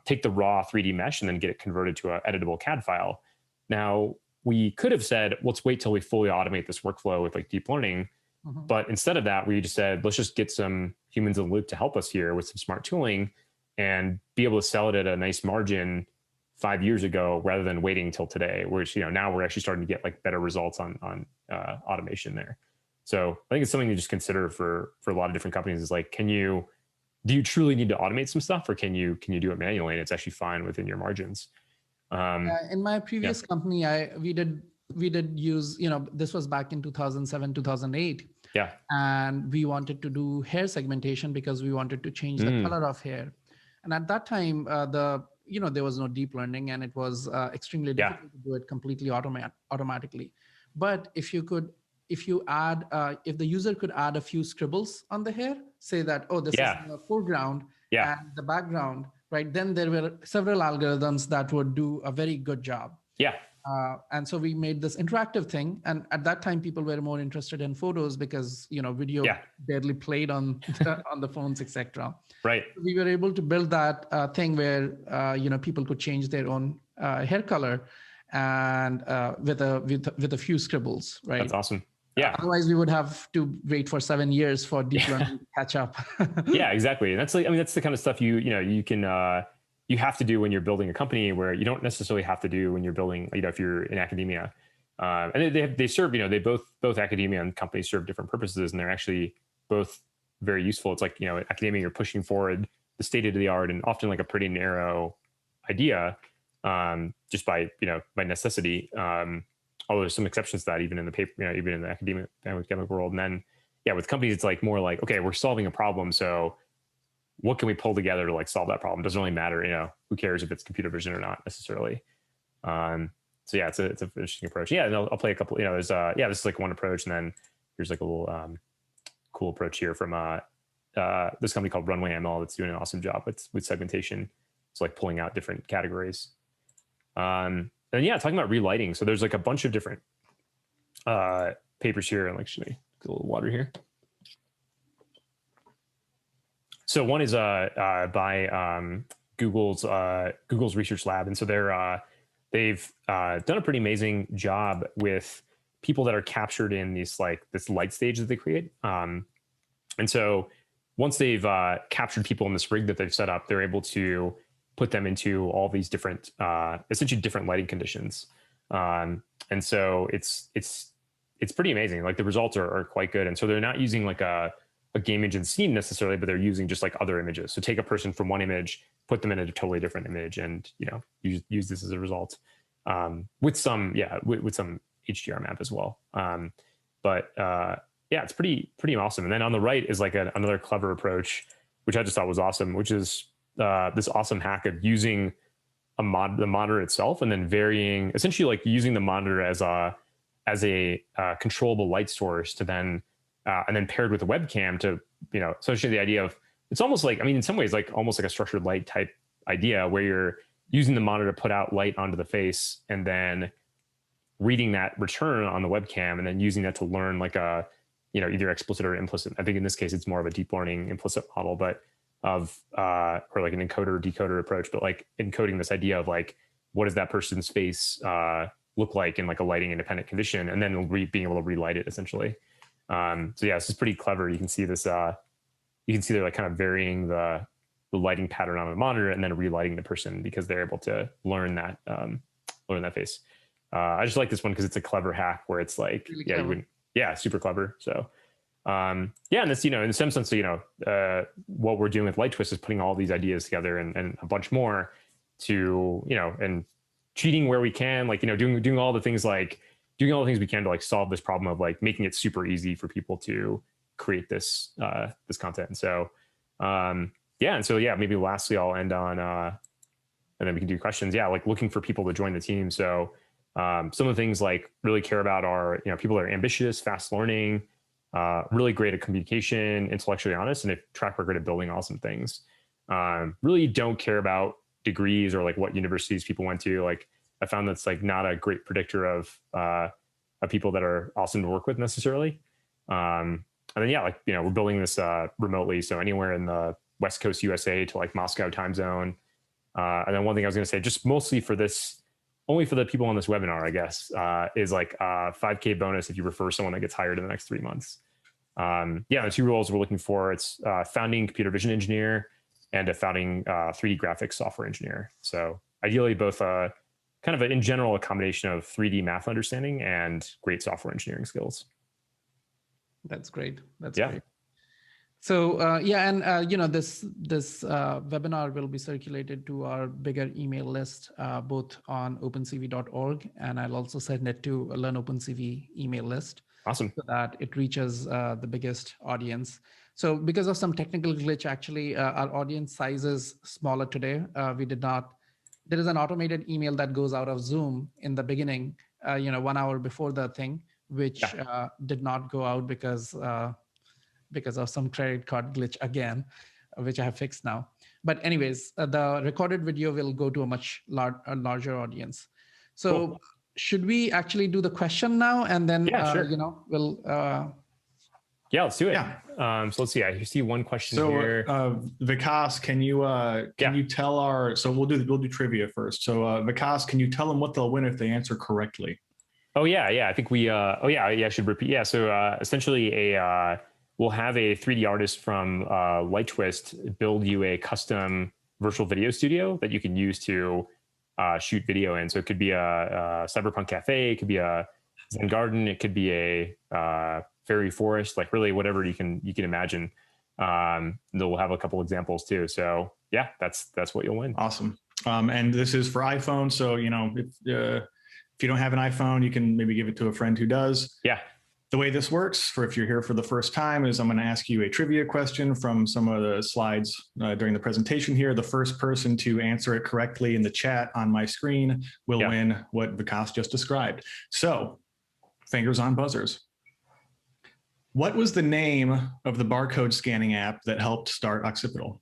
take the raw 3D mesh and then get it converted to an editable CAD file. Now, we could have said, let's wait till we fully automate this workflow with like deep learning. Mm-hmm. But instead of that, we just said, let's just get some humans in the loop to help us here with some smart tooling and be able to sell it at a nice margin 5 years ago, rather than waiting until today, which, now we're actually starting to get like better results on automation there. So I think it's something to just consider for a lot of different companies is like, do you truly need to automate some stuff, or can you do it manually and it's actually fine within your margins?
In my previous company, we did use, this was back in 2007, 2008.
Yeah.
And we wanted to do hair segmentation because we wanted to change the color of hair. And at that time, there was no deep learning, and it was extremely difficult to do it completely automatically. But if the user could add a few scribbles on the hair, say that, oh, this is the foreground and the background, right? Then there were several algorithms that would do a very good job.
Yeah.
And so we made this interactive thing. And at that time, people were more interested in photos because, video barely played on the phones, etc.
Right.
We were able to build that thing where, people could change their own hair color and with a few scribbles, right?
That's awesome. Yeah.
Otherwise, we would have to wait for 7 years for deep learning to catch up.
Yeah, exactly. And that's like, that's the kind of stuff you can, you have to do when you're building a company where you don't necessarily have to do when you're building, if you're in academia. And they serve, they both academia and companies serve different purposes, and they're actually both very useful. It's like, academia, you're pushing forward the state of the art and often like a pretty narrow idea, just by necessity. Although there's some exceptions to that, even in the paper, even in the academic world. And then, with companies, it's like more like, okay, we're solving a problem. So what can we pull together to like solve that problem? It doesn't really matter, who cares if it's computer vision or not necessarily. So yeah, it's an interesting approach. Yeah, and I'll play a couple. There's this is like one approach, and then here's like a little cool approach here from this company called Runway ML that's doing an awesome job with segmentation. It's like pulling out different categories. And talking about relighting. So there's like a bunch of different papers here, and like actually get a little water here. So one is by Google's research lab, and so they've done a pretty amazing job with people that are captured in this light stage that they create. And so once they've captured people in this rig that they've set up, they're able to put them into all these different, essentially different lighting conditions. And so it's pretty amazing. Like the results are quite good. And so they're not using like a game engine scene necessarily, but they're using just like other images. So take a person from one image, put them in a totally different image, and use this as a result, with some HDR map as well. It's pretty awesome. And then on the right is like another clever approach, which I just thought was awesome, which is this awesome hack of using the monitor itself and then varying, essentially like using the monitor as a controllable light source to then and then paired with a webcam to essentially the idea of, it's almost like, in some ways like almost like a structured light type idea where you're using the monitor to put out light onto the face and then reading that return on the webcam and then using that to learn like a either explicit or implicit. I think in this case it's more of a deep learning implicit model, but or like an encoder decoder approach, but like encoding this idea of like, what does that person's face look like in like a lighting independent condition, and then being able to relight it essentially. This is pretty clever. You can see this. You can see they're like kind of varying the lighting pattern on the monitor and then relighting the person because they're able to learn that face. I just like this one because it's a clever hack where it's like, really super clever. So and this, in some sense, what we're doing with Lighttwist is putting all these ideas together and a bunch more to, and cheating where we can, like, doing all the things we can to like solve this problem of like making it super easy for people to create this content. And so maybe lastly I'll end on and then we can do questions. Like looking for people to join the team. So some of the things like really care about are people that are ambitious, fast learning, really great at communication, intellectually honest, and a track record of building awesome things. Really don't care about degrees or like what universities people went to. Like I found that's like not a great predictor of people that are awesome to work with necessarily. And then we're building this remotely, so anywhere in the West Coast USA to like Moscow time zone. And then one thing I was going to say, just mostly for this, only for the people on this webinar, I guess, is like a 5K bonus if you refer someone that gets hired in the next 3 months. The two roles we're looking for, it's founding computer vision engineer and a founding 3D graphics software engineer. So ideally both kind of in general a combination of 3D math understanding and great software engineering skills.
That's great. That's great. So this webinar will be circulated to our bigger email list, both on opencv.org, and I'll also send it to Learn OpenCV email list.
Awesome.
So that it reaches the biggest audience. So because of some technical glitch, actually, our audience size is smaller today. There is an automated email that goes out of Zoom in the beginning, 1 hour before the thing, which did not go out because of some credit card glitch again, which I have fixed now. But anyways, the recorded video will go to a much larger audience. So cool. Should we actually do the question now? And then, sure. We'll...
let's do it. Yeah. So let's see. I see one question here.
Vikas, can you tell our? So we'll do trivia first. So Vikas, can you tell them what they'll win if they answer correctly?
Oh yeah. I think we. I should repeat. Yeah. So essentially, we'll have a 3D artist from Lighttwist build you a custom virtual video studio that you can use to shoot video in. So it could be a cyberpunk cafe, it could be a Zen garden, it could be a fairy forest, like really whatever you can imagine. They'll have a couple examples too. So yeah, that's what you'll win.
Awesome. And this is for iPhone. So, you know, if you don't have an iPhone, you can maybe give it to a friend who does.
Yeah.
The way this works, for if you're here for the first time, is I'm going to ask you a trivia question from some of the slides during the presentation here. The first person to answer it correctly in the chat on my screen will win what Vikas just described. So, fingers on buzzers. What was the name of the barcode scanning app that helped start Occipital?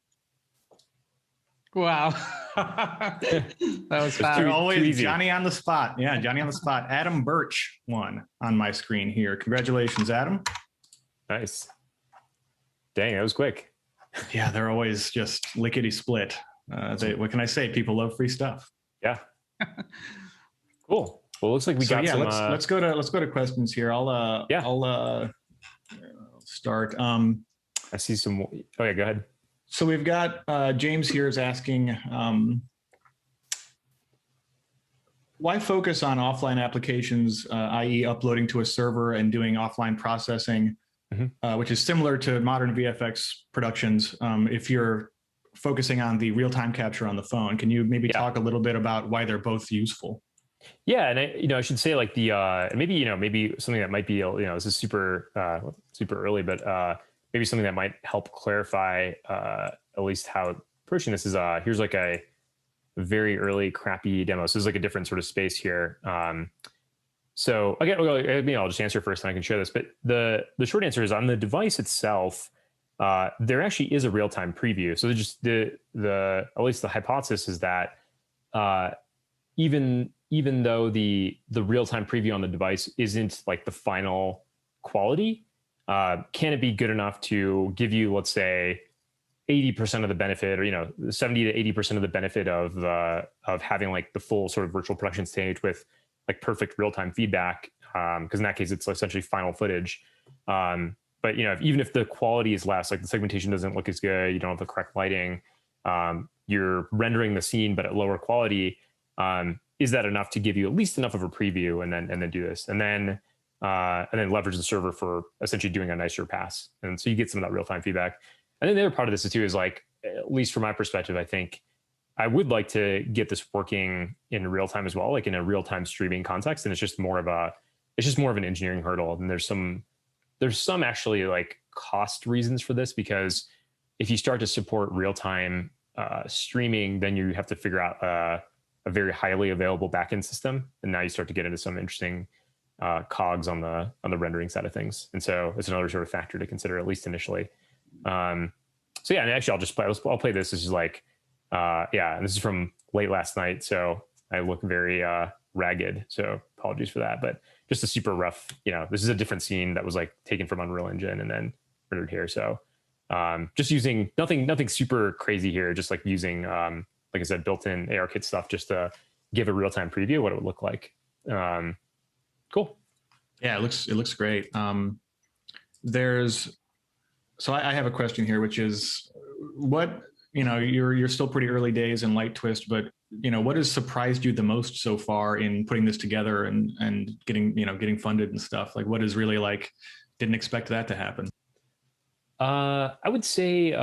Wow. That was fast.
Always Johnny on the spot. Yeah, Johnny on the spot. Adam Birch won on my screen here. Congratulations, Adam.
Nice. Dang, that was quick.
Yeah, they're always just lickety split. What can I say? People love free stuff.
Yeah. Cool. Well, it looks like we got some.
Let's go to questions here. I'll start.
I see some. Oh yeah, go ahead.
So we've got James here is asking, why focus on offline applications, i.e. uploading to a server and doing offline processing, which is similar to modern VFX productions, if you're focusing on the real-time capture on the phone? Can you maybe talk a little bit about why they're both useful?
Yeah, and I should say like the maybe something that might be this is super early, but maybe something that might help clarify at least how approaching this is. Here's like a very early crappy demo. So there's like a different sort of space here. So again, I'll just answer first and I can share this. But the short answer is on the device itself, there actually is a real-time preview. So just the at least the hypothesis is that even though the real-time preview on the device isn't like the final quality, can it be good enough to give you, let's say, 80% of the benefit, or 70 to 80% of the benefit of having like the full sort of virtual production stage with like perfect real-time feedback? Because in that case, it's essentially final footage. But even if the quality is less, like the segmentation doesn't look as good, you don't have the correct lighting, you're rendering the scene but at lower quality. Is that enough to give you at least enough of a preview and then do this? And then leverage the server for essentially doing a nicer pass. And so you get some of that real-time feedback. And then the other part of this too is like, at least from my perspective, I think I would like to get this working in real time as well, like in a real-time streaming context. And it's just more of an engineering hurdle. And there's some actually like cost reasons for this, because if you start to support real-time streaming, then you have to figure out a very highly available backend system. And now you start to get into some interesting cogs on the rendering side of things. And so it's another sort of factor to consider, at least initially. So yeah, and actually I'll play this. This is like, and this is from late last night. So I look very ragged. So apologies for that, but just a super rough, this is a different scene that was like taken from Unreal Engine and then rendered here. So just using nothing super crazy here, just like using, like I said, built-in ARKit stuff just to give a real-time preview of what it would look like. Cool.
Yeah, it looks great. So I have a question here, which is what, you're still pretty early days in Lighttwist, but what has surprised you the most so far in putting this together and getting funded and stuff? Like what is really like, didn't expect that to happen?
I would say,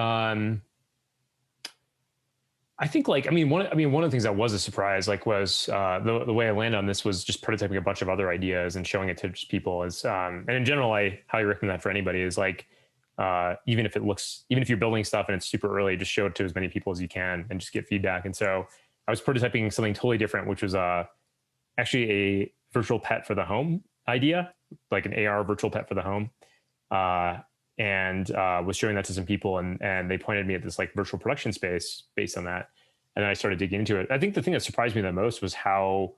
I think one of the things that was a surprise, was the way I landed on this was just prototyping a bunch of other ideas and showing it to just people. And in general, I highly recommend that for anybody. Is like, even if you're building stuff and it's super early, just show it to as many people as you can and just get feedback. And so I was prototyping something totally different, which was actually a virtual pet for the home idea, like an AR virtual pet for the home. And was showing that to some people, and they pointed me at this like virtual production space based on that. And then I started digging into it. I think the thing that surprised me the most was how,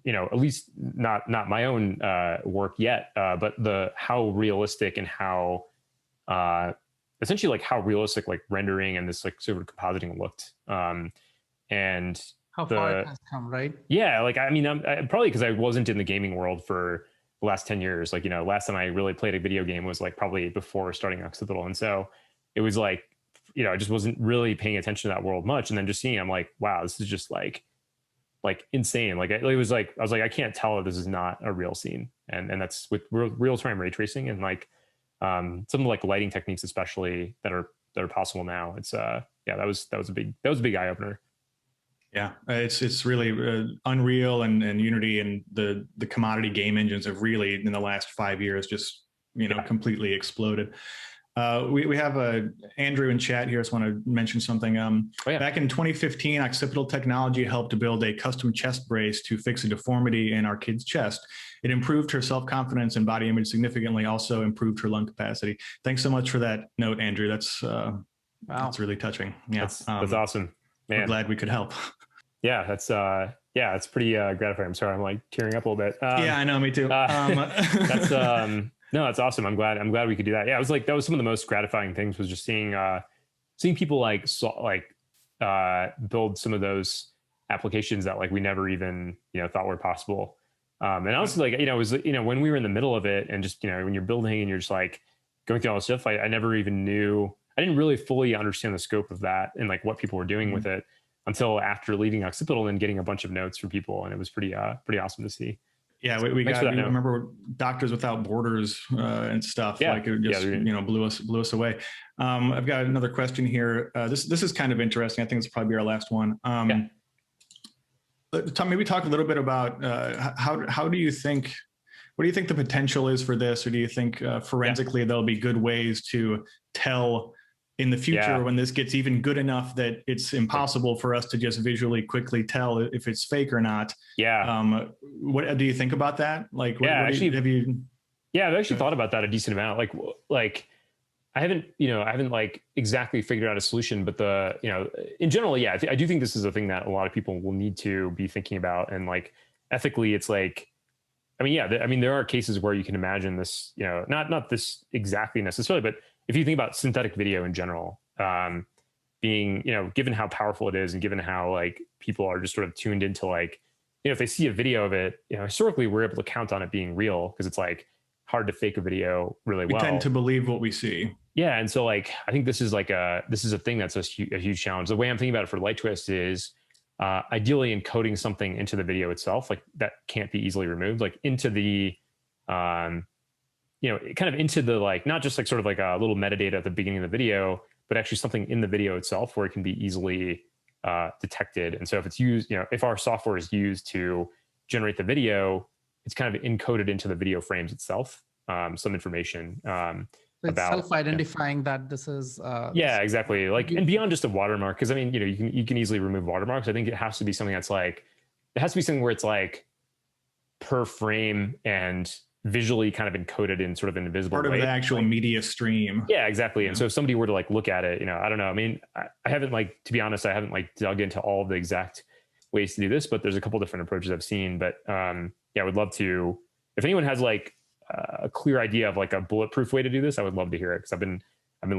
at least not my own work yet, but how realistic and how essentially like how realistic like rendering and this like sort of compositing looked. And
how far it has come, right?
Yeah, I'm probably because I wasn't in the gaming world for the last 10 years. Last time I really played a video game was like probably before starting Occipital. And so it was like, I just wasn't really paying attention to that world much. And then just seeing it, I'm like, wow, this is just like insane. Like it was like, I was like, I can't tell that this is not a real scene. And that's with real-time ray tracing and like some like lighting techniques, especially that are possible now. It's that was a big eye opener.
Yeah, it's really Unreal and Unity and the commodity game engines have really in the last 5 years just completely exploded. We have Andrew in chat here. I just want to mention something. Back in 2015, Occipital Technology helped to build a custom chest brace to fix a deformity in our kid's chest. It improved her self-confidence and body image significantly, also improved her lung capacity. Thanks so much for that note, Andrew. That's really touching. Yeah,
that's awesome. Man.
We're glad we could help.
Yeah, it's pretty gratifying. I'm sorry, I'm like tearing up a little bit.
Yeah, I know, me too.
That's awesome. I'm glad we could do that. Yeah, it was like that was some of the most gratifying things was just seeing people build some of those applications that like we never even thought were possible. And honestly, like it was when we were in the middle of it and just when you're building and you're just like going through all this stuff, I never even knew. I didn't really fully understand the scope of that and like what people were doing with it until after leaving Occipital and getting a bunch of notes from people, and it was pretty awesome to see.
Yeah, we remember Doctors Without Borders and stuff. Yeah. Like it just blew us away. I've got another question here. This is kind of interesting. I think it's probably our last one. Tom, maybe talk a little bit about how do you think? What do you think the potential is for this, or do you think forensically there'll be good ways to tell in the future when this gets even good enough that it's impossible for us to just visually quickly tell if it's fake or not? Yeah. What do you think about that? Like, I've actually thought
about that a decent amount. Like I haven't like exactly figured out a solution, but in general, I do think this is a thing that a lot of people will need to be thinking about. And like ethically, it's like, there are cases where you can imagine this, not this exactly necessarily, but if you think about synthetic video in general, being, given how powerful it is and given how like people are just sort of tuned into like, if they see a video of it, historically we're able to count on it being real because it's like hard to fake a video really well.
We tend to believe what we see.
Yeah. And so like, I think this is a thing that's a huge challenge. The way I'm thinking about it for Lighttwist is ideally encoding something into the video itself, like that can't be easily removed, like into the, kind of into the, like, not just like sort of like a little metadata at the beginning of the video, but actually something in the video itself where it can be easily detected. And so if it's used, if our software is used to generate the video, it's kind of encoded into the video frames itself, some information
it's about self-identifying that this is.
Exactly. Like, and beyond just a watermark, because you can easily remove watermarks. I think it has to be something that's like, it has to be something where it's like per frame and visually kind of encoded in sort of an invisible
part
way.
Of the actual media stream.
Yeah, exactly. And so if somebody were to like look at it, I don't know. I haven't to be honest, I haven't like dug into all of the exact ways to do this, but there's a couple different approaches I've seen. But I would love to, if anyone has like a clear idea of like a bulletproof way to do this, I would love to hear it because I've been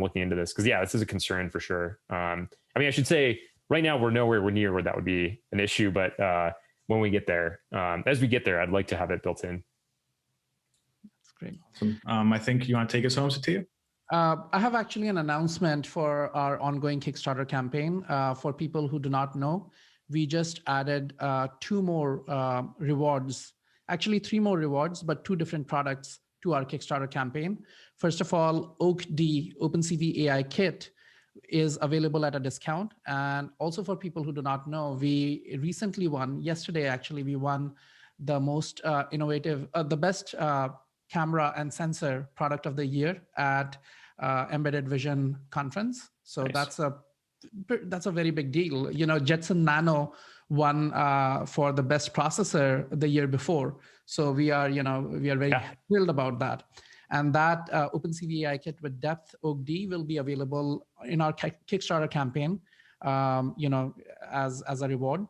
looking into this because this is a concern for sure. I should say right now we're nowhere near where that would be an issue, but when we get there, as we get there, I'd like to have it built in.
Great.
Awesome. I think you want to take us home, Satya?
I have actually an announcement for our ongoing Kickstarter campaign. For people who do not know, we just added 2 more rewards, actually 3 more rewards, but 2 different products to our Kickstarter campaign. First of all, OakD, OpenCV AI Kit, is available at a discount. And also for people who do not know, we recently won, yesterday actually, we won the most innovative, the best camera and sensor product of the year at Embedded Vision conference. So nice. That's a very big deal. Jetson Nano won for the best processor the year before. So we are very thrilled about that. And that OpenCV AI Kit with Depth OakD will be available in our Kickstarter campaign, as a reward.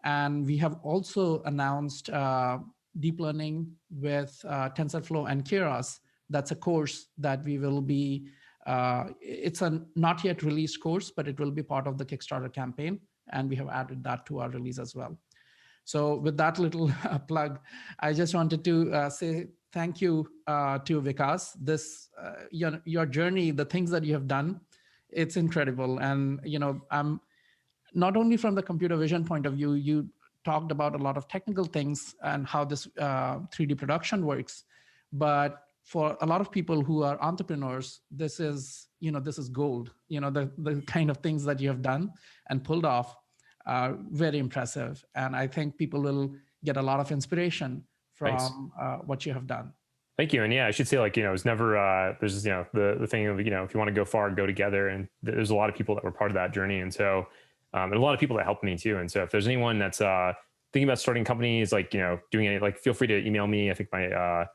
And we have also announced deep learning with TensorFlow and Keras. That's a course that we will be, it's a not yet released course, but it will be part of the Kickstarter campaign. And we have added that to our release as well. So with that little plug, I just wanted to say thank you to Vikas. This, your journey, the things that you have done it's incredible. And, I'm not only from the computer vision point of view, you talked about a lot of technical things and how this 3D production works. But for a lot of people who are entrepreneurs, this is gold. The kind of things that you have done and pulled off are very impressive. And I think people will get a lot of inspiration from what you have done.
Thank you. And yeah, I should say, it's never, there's, the thing of, if you want to go far, go together. And there's a lot of people that were part of that journey. And so, and a lot of people that helped me too. And so if there's anyone that's thinking about starting companies, doing it, feel free to email me. I think I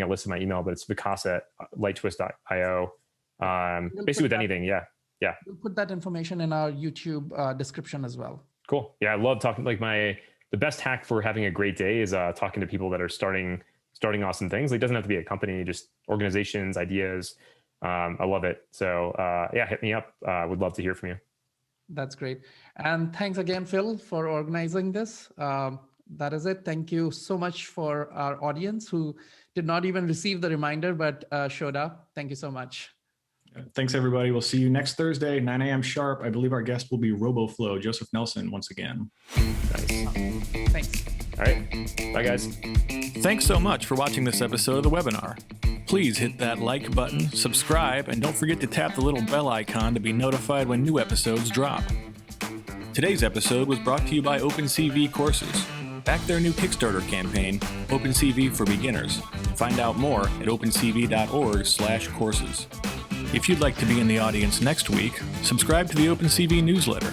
listed my email, but it's vikas@lighttwist.io. Basically with anything. Yeah.
We'll put that information in our YouTube description as well.
Cool. Yeah. I love talking, the best hack for having a great day is talking to people that are starting awesome things. It doesn't have to be a company, just organizations, ideas. I love it. So hit me up. Would love to hear from you.
That's great. And thanks again, Phil, for organizing this. That is it. Thank you so much for our audience who did not even receive the reminder, but showed up. Thank you so much.
Thanks, everybody. We'll see you next Thursday, 9 a.m. sharp. I believe our guest will be RoboFlow, Joseph Nelson, once again.
Nice.
Thanks.
All right. Bye, guys.
Thanks so much for watching this episode of the webinar. Please hit that like button, subscribe, and don't forget to tap the little bell icon to be notified when new episodes drop. Today's episode was brought to you by OpenCV Courses. Back their new Kickstarter campaign, OpenCV for Beginners. Find out more at opencv.org/courses. If you'd like to be in the audience next week, subscribe to the OpenCV newsletter.